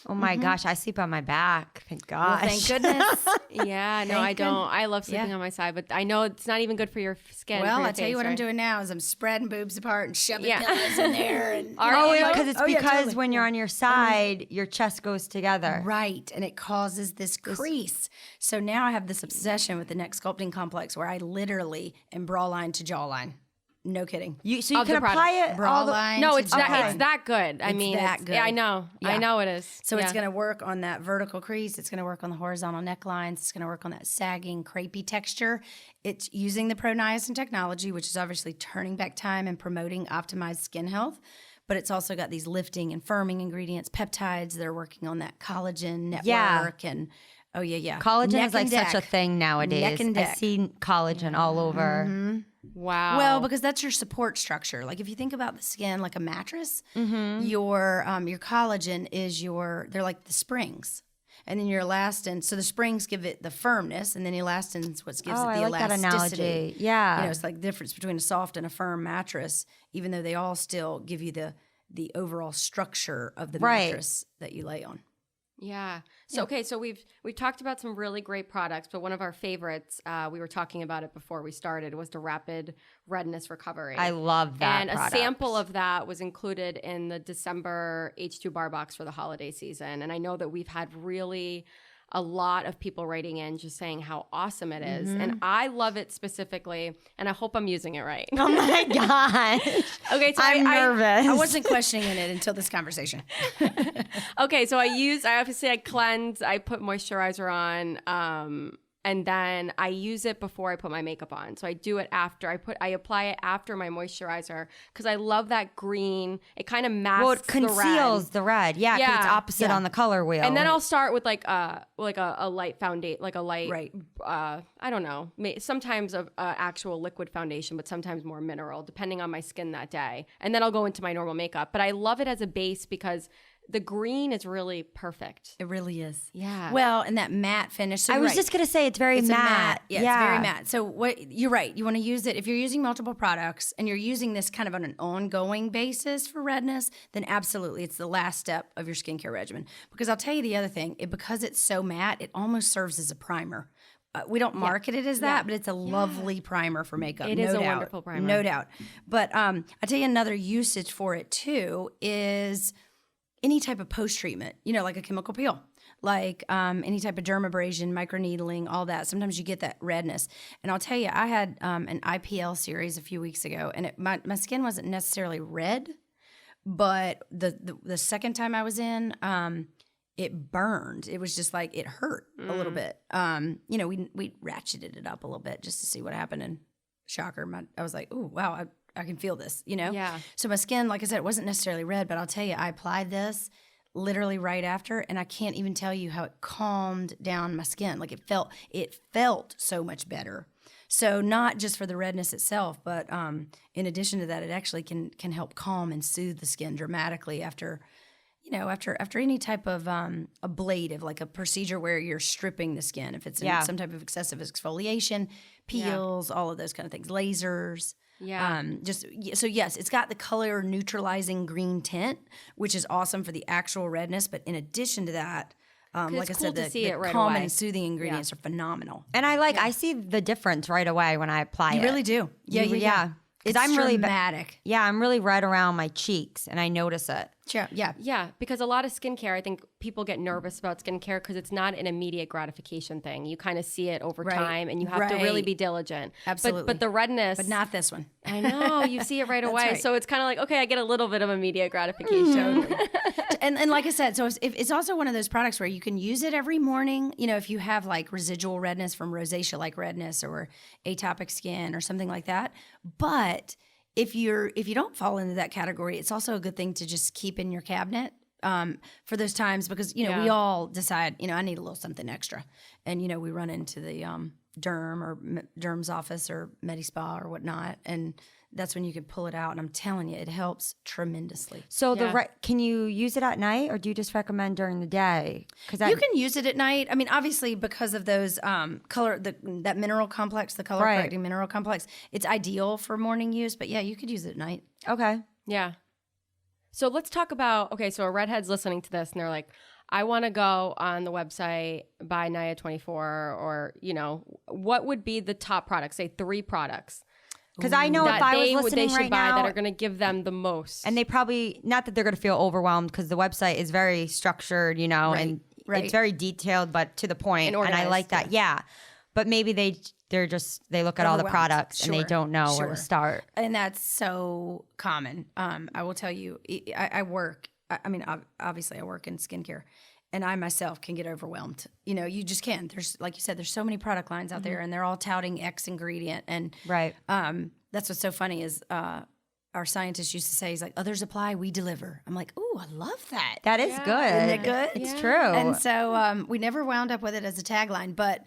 Speaker 1: Oh my gosh, I sleep on my back. Thank gosh.
Speaker 3: Well, thank goodness.
Speaker 2: Yeah, no, I don't. I love sleeping on my side, but I know it's not even good for your skin.
Speaker 3: Well,
Speaker 2: for your
Speaker 3: I tell you
Speaker 2: face,
Speaker 3: what I'm
Speaker 2: right?
Speaker 3: doing now is I'm spreading boobs apart and shoving pillows in there. And
Speaker 1: Because
Speaker 3: totally.
Speaker 1: when you're on your side, your chest goes together.
Speaker 3: Right, and it causes this crease. So now I have this obsession with the neck sculpting complex where I literally am bra line to jawline. No kidding.
Speaker 1: You
Speaker 2: Of
Speaker 1: can
Speaker 2: the
Speaker 1: apply it
Speaker 3: Bra
Speaker 1: all the
Speaker 3: line
Speaker 2: No,
Speaker 3: to
Speaker 2: it's that.
Speaker 3: jawline.
Speaker 2: It's that good. I mean,
Speaker 3: that good.
Speaker 2: Yeah, I know.
Speaker 3: Yeah.
Speaker 2: I know it is.
Speaker 3: So it's going to work on that vertical crease. It's going to work on the horizontal necklines. It's going to work on that sagging, crepey texture. It's using the Pro-Niacin technology, which is obviously turning back time and promoting optimized skin health. But it's also got these lifting and firming ingredients, peptides that are working on that collagen network. And
Speaker 1: Collagen
Speaker 3: Neck
Speaker 1: is like
Speaker 3: and
Speaker 1: such a
Speaker 3: deck.
Speaker 1: thing nowadays.
Speaker 3: Neck and
Speaker 1: I
Speaker 3: deck.
Speaker 1: see collagen all over.
Speaker 2: Wow.
Speaker 3: Well, because that's your support structure. Like if you think about the skin like a mattress, your collagen is they're like the springs. And then your elastin, so the springs give it the firmness, and then elastin is what gives it the
Speaker 1: I like that
Speaker 3: elasticity.
Speaker 1: analogy. Yeah.
Speaker 3: You know, it's like the difference between a soft and a firm mattress, even though they all still give you the overall structure of the mattress that you lay on.
Speaker 2: Yeah. So okay, so we've talked about some really great products, but one of our favorites, we were talking about it before we started, was the Rapid Redness Recovery.
Speaker 1: I love that
Speaker 2: And
Speaker 1: product.
Speaker 2: a sample of that was included in the December H2 bar box for the holiday season. And I know that we've had really a lot of people writing in just saying how awesome it is. And I love it specifically, and I hope I'm using it right.
Speaker 1: Oh my gosh.
Speaker 2: Okay, so
Speaker 1: I'm nervous.
Speaker 3: I wasn't questioning it until this conversation.
Speaker 2: Okay, so I cleanse, I put moisturizer on, and then I use it before I put my makeup on. So I do it after I apply it after my moisturizer because I love that green. It kind of masks
Speaker 1: Well, it conceals the red. Yeah, 'cause it's opposite on the color wheel.
Speaker 2: And then I'll start with like a light foundation, like a light,
Speaker 3: Right.
Speaker 2: I don't know, sometimes of actual liquid foundation, but sometimes more mineral, depending on my skin that day. And then I'll go into my normal makeup. But I love it as a base because the green is really perfect.
Speaker 3: It really is.
Speaker 2: Yeah.
Speaker 3: Well, and that matte finish. So
Speaker 1: I
Speaker 3: you're
Speaker 1: was
Speaker 3: right.
Speaker 1: just going to say it's very matte.
Speaker 3: Yeah, it's very matte. So what you're right. You want to use it if you're using multiple products and you're using this kind of on an ongoing basis for redness, then absolutely it's the last step of your skincare regimen. Because I'll tell you the other thing, because it's so matte, it almost serves as a primer. We don't market it as that, but it's a lovely primer for makeup.
Speaker 2: It is a wonderful primer.
Speaker 3: No doubt. But I'll tell you another usage for it too is any type of post-treatment, like a chemical peel, like any type of dermabrasion, microneedling, all that. Sometimes you get that redness. And I'll tell you, I had an IPL series a few weeks ago, and my skin wasn't necessarily red, but the second time I was in, it burned. It was just like it hurt a little bit. We ratcheted it up a little bit just to see what happened. And shocker, I was like, "Ooh, wow, I can feel this."
Speaker 2: Yeah.
Speaker 3: So my skin, like I said, it wasn't necessarily red, but I'll tell you, I applied this literally right after, and I can't even tell you how it calmed down my skin. Like it felt so much better. So not just for the redness itself, but in addition to that, it actually can help calm and soothe the skin dramatically after any type of ablative, like a procedure where you're stripping the skin, if it's some type of excessive exfoliation, peels, all of those kind of things, lasers.
Speaker 2: Yeah.
Speaker 3: So yes, it's got the color neutralizing green tint, which is awesome for the actual redness. But in addition to that, like I said, the
Speaker 2: right
Speaker 3: calming
Speaker 2: away.
Speaker 3: and soothing ingredients are phenomenal.
Speaker 1: And I see the difference right away when I apply it.
Speaker 3: You really do. Yeah.
Speaker 1: Because
Speaker 3: It's
Speaker 1: I'm really
Speaker 3: dramatic.
Speaker 1: I'm really red around my cheeks, and I notice it.
Speaker 3: Yeah.
Speaker 2: Yeah, because a lot of skincare, I think people get nervous about skincare because it's not an immediate gratification thing. You kind of see it over time, and you have to really be diligent.
Speaker 3: Absolutely.
Speaker 2: But the redness,
Speaker 3: But not this one.
Speaker 2: I know you see it right away.
Speaker 3: right.
Speaker 2: So it's kind of like, okay, I get a little bit of immediate gratification.
Speaker 3: And like I said, so it's also one of those products where you can use it every morning. If you have like residual redness from rosacea like redness or atopic skin or something like that. But if you don't fall into that category, it's also a good thing to just keep in your cabinet for those times because, we all decide, I need a little something extra. And, we run into the derm's office or Medi-Spa or whatnot. And that's when you can pull it out. And I'm telling you, it helps tremendously.
Speaker 1: So can you use it at night, or do you just recommend during the day? Because
Speaker 3: you can use it at night. I mean, obviously, because of those that mineral complex, the color correcting mineral complex, it's ideal for morning use. But yeah, you could use it at night.
Speaker 1: Okay.
Speaker 2: Yeah. So let's talk about, so a redhead's listening to this and they're like, I want to go on the website, buy NIA24, or, what would be the top products, say 3 products?
Speaker 1: Because I know if I was listening
Speaker 2: they should
Speaker 1: right
Speaker 2: buy
Speaker 1: now,
Speaker 2: that are going to give them the most.
Speaker 1: and they probably, not that they're going to feel overwhelmed because the website is very structured, and it's very detailed, but to the point. And I like that. Yeah. But maybe they look at all the products and they don't know where to start.
Speaker 3: And that's so common. I will tell you, I work, obviously I work in skincare. And I myself can get overwhelmed. You just can. There's, like you said, there's so many product lines out there, and they're all touting X ingredient. And that's what's so funny is our scientist used to say, he's like, others apply, we deliver. I'm like, ooh, I love that.
Speaker 1: That is good.
Speaker 3: Isn't it good?
Speaker 1: It's true.
Speaker 3: And so we never wound up with it as a tagline, but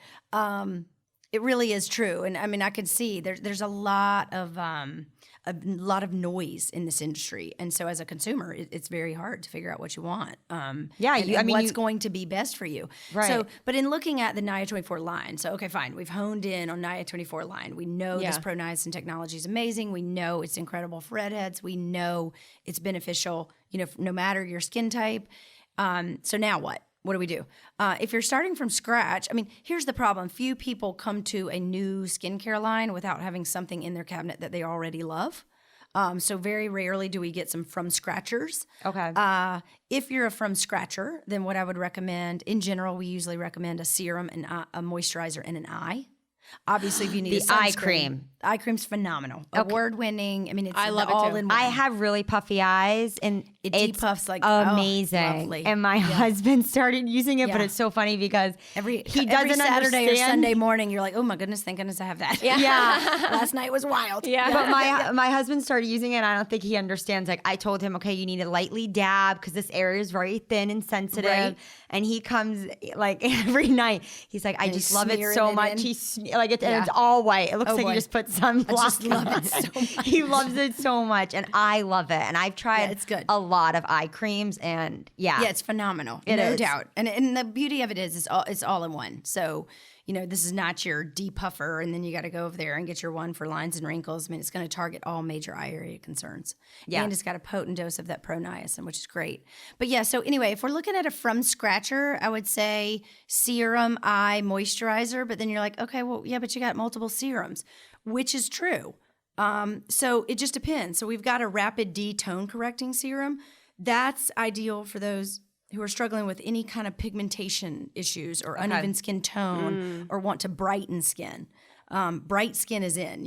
Speaker 3: it really is true. And I can see there's a lot of noise in this industry, and so as a consumer, it's very hard to figure out what you want. What's going to be best for you.
Speaker 1: Right.
Speaker 3: So, but in looking at the NIA24 line, so okay, fine, we've honed in on NIA24 line. We know this Pro-Niacin technology is amazing. We know it's incredible for redheads. We know it's beneficial, no matter your skin type. So now what? What do we do? If you're starting from scratch, here's the problem. Few people come to a new skincare line without having something in their cabinet that they already love. So very rarely do we get some from scratchers.
Speaker 1: Okay.
Speaker 3: If you're a from scratcher, then what I would recommend, in general, we usually recommend a serum and a moisturizer and an eye. Obviously, if you need
Speaker 1: the eye cream.
Speaker 3: Eye cream's phenomenal. Award-winning. It's
Speaker 2: I love it
Speaker 3: all
Speaker 2: too.
Speaker 3: in one.
Speaker 1: I have really puffy eyes, and
Speaker 3: It
Speaker 1: it's
Speaker 3: depuffs like
Speaker 1: amazing.
Speaker 3: lovely.
Speaker 1: And my husband started using it, but
Speaker 3: Yeah.
Speaker 1: it's so funny because
Speaker 3: Every
Speaker 1: he doesn't
Speaker 3: Saturday
Speaker 1: understand.
Speaker 3: or Sunday morning, you're like, oh my goodness, thank goodness I have that.
Speaker 1: Yeah.
Speaker 3: Last night was wild.
Speaker 2: Yeah.
Speaker 1: But my husband started using it, and I don't think he understands. Like, I told him, okay, you need to lightly dab because this area is very thin and sensitive.
Speaker 3: Right.
Speaker 1: And he comes like every night. He's like, I just love it
Speaker 3: smearing
Speaker 1: so
Speaker 3: it
Speaker 1: much.
Speaker 3: in.
Speaker 1: like it's, and it's all white. It looks like you just put sunblock.
Speaker 3: I just love it so much.
Speaker 1: He loves it so much, and I love it. And I've tried
Speaker 3: it's good.
Speaker 1: a lot of eye creams, and yeah,
Speaker 3: it's phenomenal,
Speaker 1: It
Speaker 3: no
Speaker 1: is.
Speaker 3: doubt. And the beauty of it is, it's all in one. So this is not your depuffer, and then you got to go over there and get your one for lines and wrinkles. I mean, it's going to target all major eye area concerns.
Speaker 1: Yeah.
Speaker 3: And it's got a potent dose of that Pro-Niacin, which is great. But yeah, so anyway, if we're looking at a from scratcher, I would say serum, eye, moisturizer. But then you're like, okay, well, yeah, but you got multiple serums, which is true. So it just depends. So we've got a rapid D tone correcting serum. That's ideal for those who are struggling with any kind of pigmentation issues or uneven skin tone or want to brighten skin. Bright skin is in,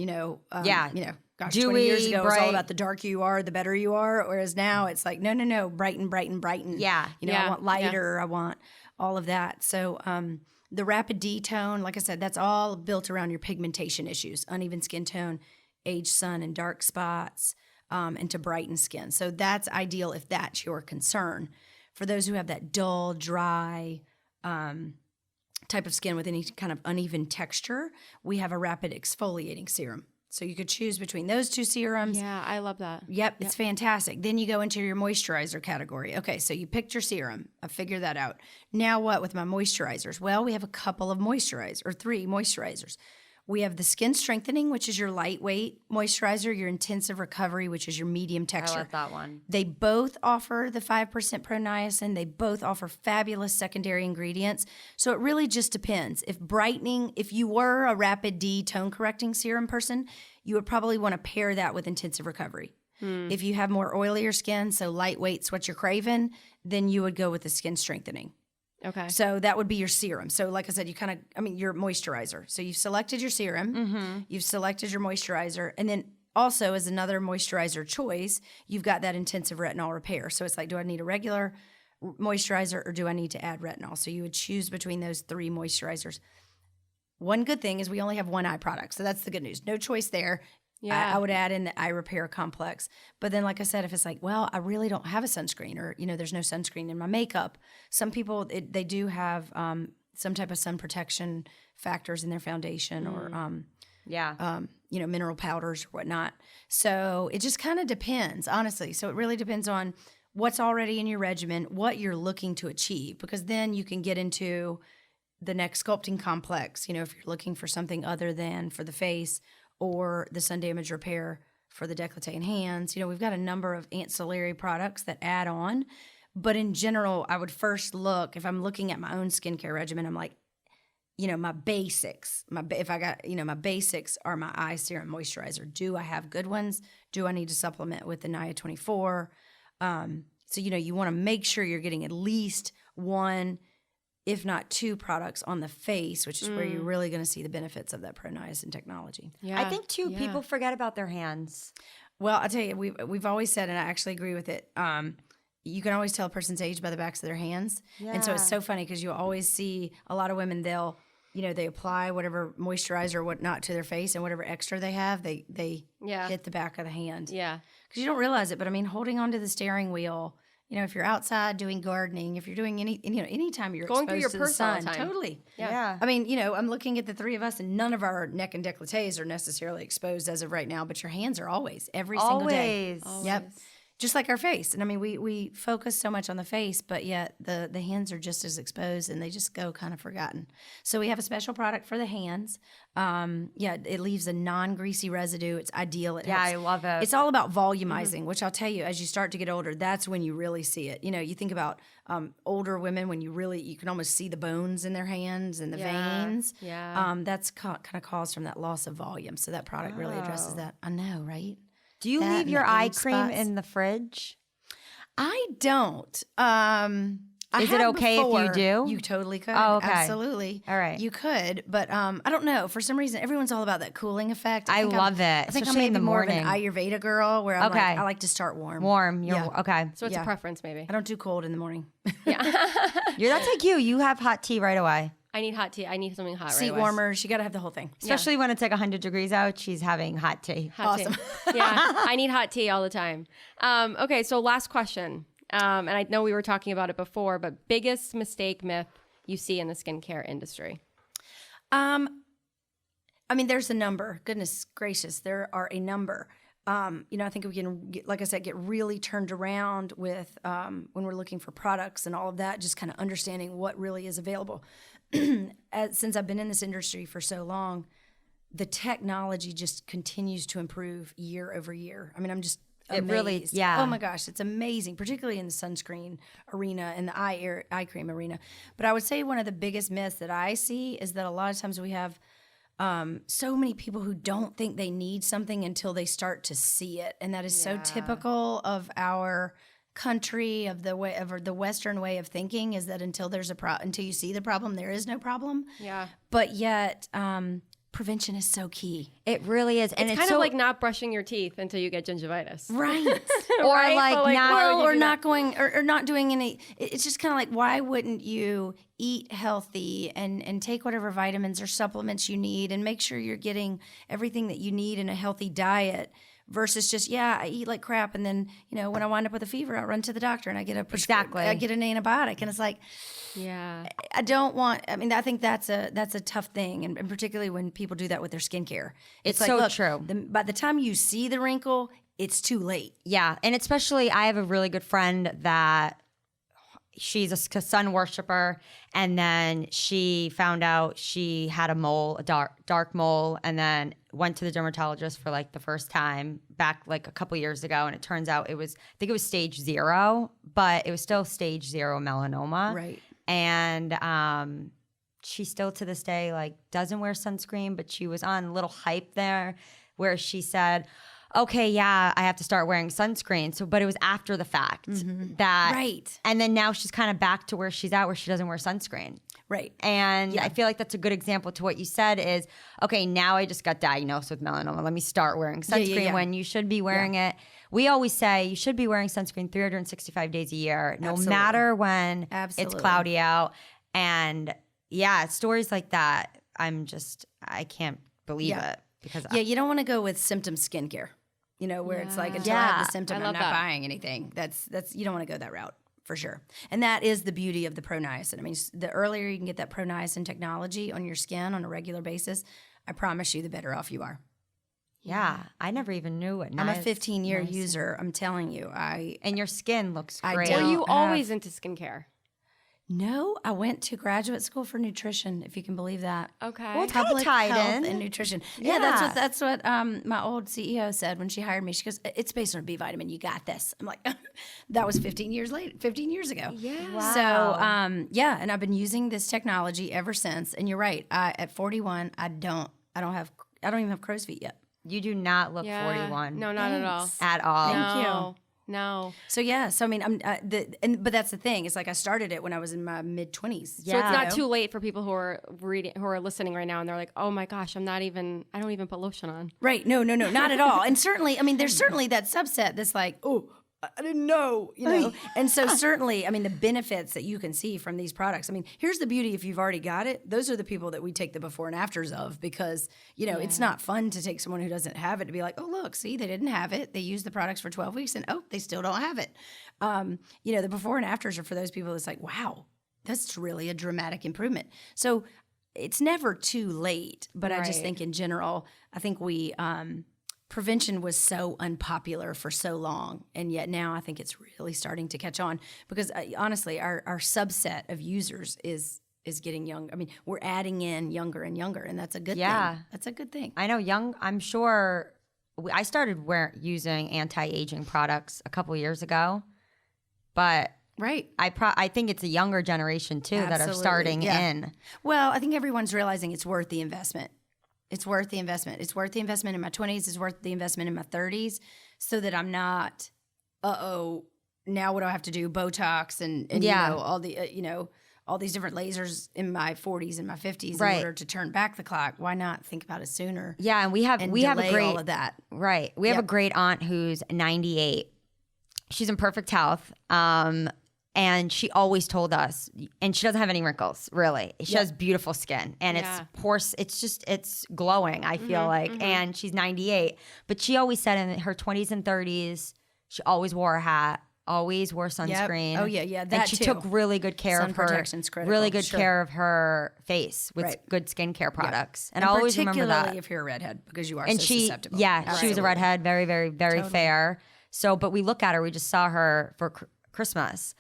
Speaker 3: gosh,
Speaker 1: Dewy,
Speaker 3: 20 years ago it was all
Speaker 1: bright.
Speaker 3: about the darker you are, the better you are. Whereas now it's like, no, brighten.
Speaker 1: Yeah.
Speaker 3: I want lighter. I want all of that. So the rapid D tone, like I said, that's all built around your pigmentation issues, uneven skin tone, age, sun, and dark spots, and to brighten skin. So that's ideal if that's your concern. For those who have that dull, dry type of skin with any kind of uneven texture, we have a rapid exfoliating serum. So you could choose between those two serums.
Speaker 2: Yeah, I love that.
Speaker 3: Yep, it's fantastic. Then you go into your moisturizer category. Okay, so you picked your serum. I figured that out. Now what with my moisturizers? Well, we have a couple of moisturizers, or 3 moisturizers. We have the skin strengthening, which is your lightweight moisturizer, your intensive recovery, which is your medium texture.
Speaker 1: I like that one.
Speaker 3: They both offer the 5% Pro-Niacin. They both offer fabulous secondary ingredients. So it really just depends. If you were a rapid D tone correcting serum person, you would probably want to pair that with intensive recovery. If you have more oilier skin, so lightweight's what you're craving, then you would go with the skin strengthening.
Speaker 2: Okay.
Speaker 3: So that would be your serum. So like I said, your moisturizer. So you've selected your serum, you've selected your moisturizer, and then also as another moisturizer choice, you've got that intensive retinol repair. So it's like, do I need a regular moisturizer or do I need to add retinol? So you would choose between those 3 moisturizers. One good thing is we only have one eye product. So that's the good news. No choice there.
Speaker 2: Yeah.
Speaker 3: I would add in the eye repair complex. But then, like I said, if it's like, well, I really don't have a sunscreen or, there's no sunscreen in my makeup. Some people, they do have some type of sun protection factors in their foundation or, mineral powders or whatnot. So it just kind of depends, honestly. So it really depends on what's already in your regimen, what you're looking to achieve, because then you can get into the next sculpting complex, if you're looking for something other than for the face or the sun damage repair for the décolleté and hands. We've got a number of ancillary products that add on. But in general, I would first look, if I'm looking at my own skincare regimen, I'm like, my basics. My basics are my eye serum moisturizer. Do I have good ones? Do I need to supplement with the NIA24? So, you want to make sure you're getting at least 1, if not 2 products on the face, which is where you're really going to see the benefits of that Pro-Niacin technology.
Speaker 2: Yeah.
Speaker 1: I think too, people forget about their hands.
Speaker 3: Well, I'll tell you, we've always said, and I actually agree with it, you can always tell a person's age by the backs of their hands.
Speaker 1: Yeah.
Speaker 3: And so it's so funny because you always see a lot of women, they apply whatever moisturizer or whatnot to their face, and whatever extra they have, they hit the back of the hand.
Speaker 2: Yeah.
Speaker 3: Because you don't realize it, but holding onto the steering wheel, if you're outside doing gardening, if you're doing anytime you're
Speaker 2: going
Speaker 3: exposed
Speaker 2: through your
Speaker 3: to
Speaker 2: purse
Speaker 3: the sun,
Speaker 2: all the time.
Speaker 3: totally.
Speaker 1: Yeah.
Speaker 3: I'm looking at the 3 of us, and none of our neck and décolletés are necessarily exposed as of right now, but your hands are always, every single day.
Speaker 1: Always.
Speaker 3: Yep. Just like our face. And we focus so much on the face, but yet the hands are just as exposed and they just go kind of forgotten. So we have a special product for the hands. It leaves a non-greasy residue. It's ideal. It helps.
Speaker 1: I love it.
Speaker 3: It's all about volumizing, which I'll tell you, as you start to get older, that's when you really see it. You think about older women when you can almost see the bones in their hands and the veins.
Speaker 2: Yeah.
Speaker 3: That's kind of caused from that loss of volume. So that product really addresses that. I know, right?
Speaker 1: Do you
Speaker 3: That
Speaker 1: leave
Speaker 3: and
Speaker 1: your
Speaker 3: the
Speaker 1: eye
Speaker 3: age
Speaker 1: cream
Speaker 3: spots.
Speaker 1: in the fridge?
Speaker 3: I don't.
Speaker 1: Is it
Speaker 3: have
Speaker 1: okay if you
Speaker 3: before.
Speaker 1: do?
Speaker 3: You totally could.
Speaker 1: Oh, okay.
Speaker 3: Absolutely.
Speaker 1: All right.
Speaker 3: You could, but I don't know. For some reason, everyone's all about that cooling effect.
Speaker 1: I
Speaker 3: think
Speaker 1: love it,
Speaker 3: I think I'm
Speaker 1: especially in
Speaker 3: maybe
Speaker 1: the
Speaker 3: more of
Speaker 1: morning.
Speaker 3: an Ayurveda girl, where I'm
Speaker 1: Okay.
Speaker 3: I like to start warm.
Speaker 1: Warm.
Speaker 3: Yeah.
Speaker 1: Okay.
Speaker 2: So it's a preference, maybe.
Speaker 3: I don't do cold in the morning.
Speaker 1: That's like you. You have hot tea right away.
Speaker 2: I need hot tea. I need something hot
Speaker 3: Seat
Speaker 2: right away.
Speaker 3: warmers. You got to have the whole thing.
Speaker 1: Especially when it's like 100 degrees out, she's having hot tea.
Speaker 2: Hot tea. Yeah, I need hot tea all the time. Okay, so last question. And I know we were talking about it before, but biggest mistake myth you see in the skincare industry?
Speaker 3: I mean, there's a number. Goodness gracious, there are a number. I think we can, like I said, get really turned around with when we're looking for products and all of that, just kind of understanding what really is available. Since I've been in this industry for so long, the technology just continues to improve year over year. I mean, I'm just amazed.
Speaker 1: It really, yeah.
Speaker 3: Oh my gosh, it's amazing, particularly in the sunscreen arena and the eye cream arena. But I would say one of the biggest myths that I see is that a lot of times we have so many people who don't think they need something until they start to see it, and that is so typical of our country, of the way of the Western way of thinking, is that until there's until you see the problem, there is no problem.
Speaker 2: Yeah.
Speaker 3: But yet, prevention is so key.
Speaker 1: It really is, and
Speaker 2: it's kind of like not brushing your teeth until you get gingivitis,
Speaker 3: right?
Speaker 1: Or like
Speaker 3: not going or not doing any. It's just kind of like, why wouldn't you eat healthy and take whatever vitamins or supplements you need and make sure you're getting everything that you need in a healthy diet? Versus just, I eat like crap, and then, when I wind up with a fever, I run to the doctor and I get I get an antibiotic, and it's like, I don't want. I mean, I think that's a tough thing, and particularly when people do that with their skincare. It's like,
Speaker 1: so
Speaker 3: look,
Speaker 1: true.
Speaker 3: By the time you see the wrinkle, it's too late.
Speaker 1: Yeah, and especially I have a really good friend that she's a sun worshiper, and then she found out she had a mole, a dark mole, and then went to the dermatologist for like the first time back like a couple years ago, and it turns out I think it was stage 0, but it was still stage 0 melanoma.
Speaker 3: Right.
Speaker 1: And she still to this day like doesn't wear sunscreen, but she was on a little hype there where she said, okay, I have to start wearing sunscreen. So, but it was after the fact that,
Speaker 3: right.
Speaker 1: And then now she's kind of back to where she's at, where she doesn't wear sunscreen.
Speaker 3: Right.
Speaker 1: And I feel like that's a good example to what you said is, okay, now I just got diagnosed with melanoma. Let me start wearing sunscreen when you should be wearing it. We always say you should be wearing sunscreen 365 days a year, no matter when it's cloudy out. And stories like that, I can't believe it. Because
Speaker 3: you don't want to go with symptom skincare, where it's like, until I have the symptom, I'm not buying anything. That's you don't want to go that route. For sure. And that is the beauty of the Pro-Niacin. I mean, the earlier you can get that Pro-Niacin technology on your skin on a regular basis, I promise you, the better off you are.
Speaker 1: Yeah. I never even knew it.
Speaker 3: I'm a 15-year user. I'm telling you.
Speaker 1: And your skin looks great.
Speaker 2: Were you always into skincare?
Speaker 3: No, I went to graduate school for nutrition, if you can believe that.
Speaker 2: Okay.
Speaker 1: Well, it's kind of tied
Speaker 3: health
Speaker 1: in.
Speaker 3: And nutrition. Yeah, that's what my old CEO said when she hired me. She goes, it's based on a B vitamin. You got this. I'm like, that was 15 years ago.
Speaker 2: Yeah.
Speaker 1: Wow.
Speaker 3: So, and I've been using this technology ever since. And you're right. At 41, I don't even have crow's feet yet.
Speaker 1: You do not look 41.
Speaker 2: No, not at all.
Speaker 1: At all.
Speaker 3: Thank you.
Speaker 2: No.
Speaker 3: So I mean, but that's the thing. It's like I started it when I was in my mid-20s.
Speaker 2: Yeah. So it's not too late for people who are listening right now, and they're like, "Oh my gosh, I don't even put lotion on."
Speaker 3: Right? No, not at all. And certainly, I mean, there's certainly that subset that's like, "Oh, I didn't know," And so certainly, I mean, the benefits that you can see from these products. I mean, here's the beauty: if you've already got it, those are the people that we take the before and afters of, because it's not fun to take someone who doesn't have it to be like, "Oh, look, see, they didn't have it. They used the products for 12 weeks, and they still don't have it." The before and afters are for those people that's like, "Wow, that's really a dramatic improvement." So it's never too late, but I just think in general, I think we. Prevention was so unpopular for so long, and yet now I think it's really starting to catch on because honestly, our subset of users is getting young. I mean, we're adding in younger and younger, and that's a good thing. That's a good thing.
Speaker 1: I know I'm sure I started using anti-aging products a couple years ago, but
Speaker 3: right.
Speaker 1: I think it's a younger generation too that are starting in.
Speaker 3: Well, I think everyone's realizing it's worth the investment. It's worth the investment. It's worth the investment in my 20s. It's worth the investment in my 30s so that I'm not, now what do I have to do? Botox and all the, all these different lasers in my 40s and my 50s in order to turn back the clock. Why not think about it sooner?
Speaker 1: Yeah, and we have a great
Speaker 3: all of that.
Speaker 1: Right. We have a great aunt who's 98. She's in perfect health. And she always told us, and she doesn't have any wrinkles, really. She has beautiful skin, and it's glowing, I feel like. And she's 98. But she always said in her 20s and 30s, she always wore a hat. always wore sunscreen.
Speaker 3: Yep. Oh yeah, that
Speaker 1: and she
Speaker 3: too.
Speaker 1: took really good care
Speaker 3: Sun
Speaker 1: of her,
Speaker 3: protection's critical,
Speaker 1: really good
Speaker 3: sure.
Speaker 1: care of her face with
Speaker 3: Right.
Speaker 1: good skincare products. And I always remember that.
Speaker 3: Particularly if you're a redhead, because you are so susceptible.
Speaker 1: She was a
Speaker 3: Absolutely.
Speaker 1: redhead, very, very, very fair. So, but we look at her, we just saw her for Christmas.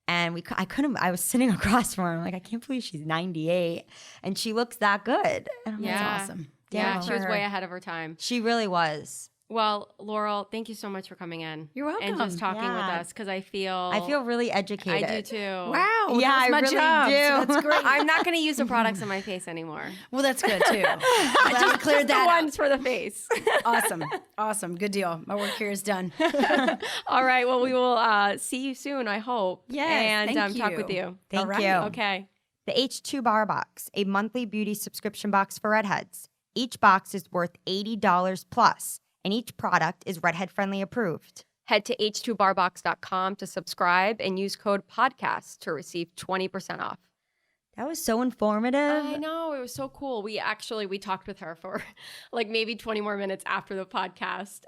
Speaker 1: And I was sitting across from her. I'm like, I can't believe she's 98 and she looks that good. And I'm like,
Speaker 2: Yeah.
Speaker 3: That's awesome.
Speaker 2: Yeah, she was
Speaker 1: her.
Speaker 2: way ahead of her time.
Speaker 1: She really was.
Speaker 2: Well, Laurel, thank you so much for coming in.
Speaker 3: You're welcome.
Speaker 2: And just talking with
Speaker 1: Yeah.
Speaker 2: us because I feel
Speaker 1: really educated.
Speaker 2: I do too.
Speaker 3: Wow.
Speaker 1: Yeah,
Speaker 3: that's
Speaker 1: I
Speaker 3: my
Speaker 1: really
Speaker 3: job.
Speaker 1: do.
Speaker 3: So that's great.
Speaker 2: I'm not going to use the products on my face anymore.
Speaker 3: Well, that's good too. I just cleared
Speaker 2: The
Speaker 3: that
Speaker 2: ones for the face.
Speaker 3: up. Awesome. Good deal. My work here is done.
Speaker 2: All right. Well, we will see you soon, I hope.
Speaker 3: Yes,
Speaker 2: And
Speaker 3: thank
Speaker 2: talk
Speaker 3: you.
Speaker 2: with you.
Speaker 1: Thank
Speaker 3: All right.
Speaker 1: you.
Speaker 2: Okay.
Speaker 1: The H2 Bar Box, a monthly beauty subscription box for redheads. Each box is worth $80 plus, and each product is redhead friendly approved.
Speaker 2: Head to h2barbox.com to subscribe and use code podcast to receive 20% off.
Speaker 1: That was so informative.
Speaker 2: I know, it was so cool. We talked with her for like maybe 20 more minutes after the podcast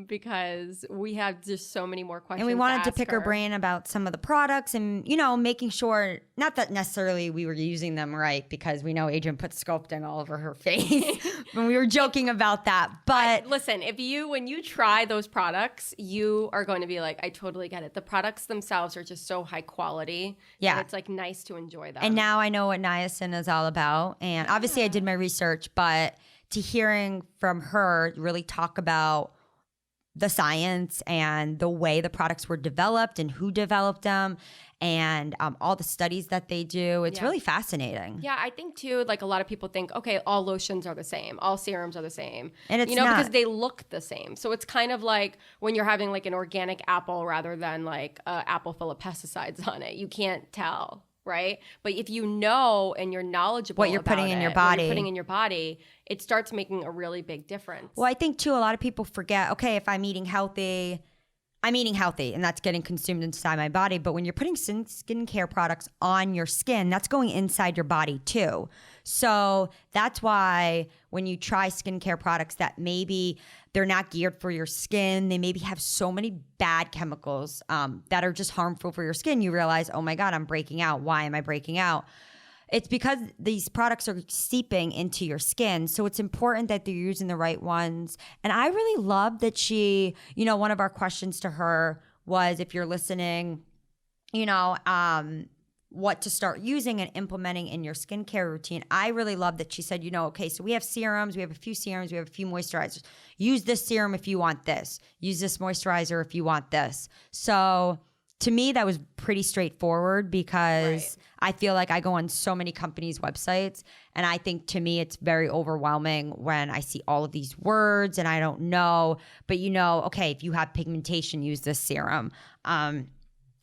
Speaker 2: because we had just so many more questions.
Speaker 1: And we wanted to
Speaker 2: ask
Speaker 1: pick her brain about some of the products and, making sure, not that necessarily we were using them right, because we know Adrian put sculpting all over her face when we were joking about that. But
Speaker 2: listen, when you try those products, you are going to be like, I totally get it. The products themselves are just so high quality.
Speaker 1: Yeah.
Speaker 2: It's like nice to enjoy them.
Speaker 1: And now I know what niacin is all about. And obviously I did my research, but to hearing from her really talk about the science and the way the products were developed and who developed them and all the studies that they do, it's really fascinating.
Speaker 2: Yeah, I think too, like a lot of people think, okay, all lotions are the same, all serums are the same.
Speaker 1: And it's
Speaker 2: not.
Speaker 1: not.
Speaker 2: Because they look the same. So it's kind of like when you're having like an organic apple rather than like an apple full of pesticides on it. You can't tell. Right. But if you know and you're knowledgeable
Speaker 1: What you're
Speaker 2: about
Speaker 1: putting in your
Speaker 2: what
Speaker 1: body.
Speaker 2: you're putting in your body, it starts making a really big difference.
Speaker 1: Well, I think too, a lot of people forget, okay, if I'm eating healthy and that's getting consumed inside my body. But when you're putting skincare products on your skin, that's going inside your body too. So that's why when you try skincare products that maybe they're not geared for your skin, they maybe have so many bad chemicals that are just harmful for your skin, you realize, oh my God, I'm breaking out. Why am I breaking out? It's because these products are seeping into your skin. So it's important that they're using the right ones. And I really love that she, one of our questions to her was, if you're listening, what to start using and implementing in your skincare routine. I really love that she said, okay, so we have serums, we have a few moisturizers. Use this serum if you want this. Use this moisturizer if you want this. So to me, that was pretty straightforward because I feel like I go on so many companies' websites, and I think to me it's very overwhelming when I see all of these words and I don't know. But okay, if you have pigmentation, use this serum.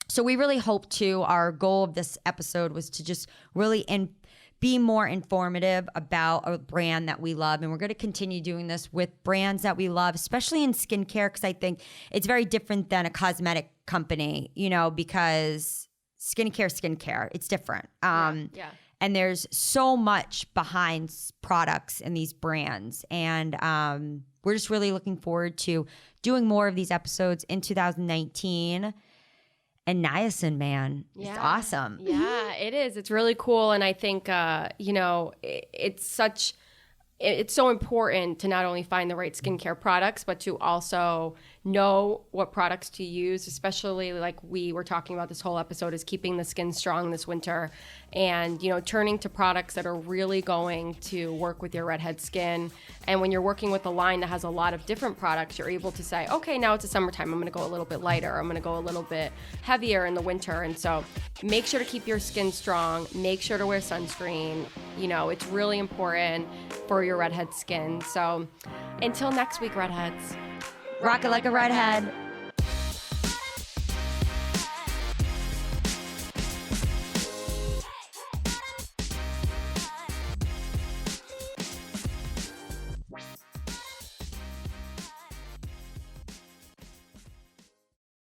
Speaker 1: So we really hope to, our goal of this episode was to just really be more informative about a brand that we love. And we're going to continue doing this with brands that we love, especially in skincare, because I think it's very different than a cosmetic company, because skincare, it's different.
Speaker 2: Yeah.
Speaker 1: And there's so much behind products in these brands. And we're just really looking forward to doing more of these episodes in 2019. And niacin, man, it's awesome.
Speaker 2: Yeah, it is. It's really cool. And I think, it's so important to not only find the right skincare products, but to also know what products to use, especially like we were talking about this whole episode, is keeping the skin strong this winter and, turning to products that are really going to work with your redhead skin. And when you're working with a line that has a lot of different products, you're able to say, okay, now it's the summertime, I'm going to go a little bit lighter. I'm going to go a little bit heavier in the winter. And so make sure to keep your skin strong. Make sure to wear sunscreen. It's really important for your redhead skin. So until next week, redheads.
Speaker 1: Rock it like a redhead.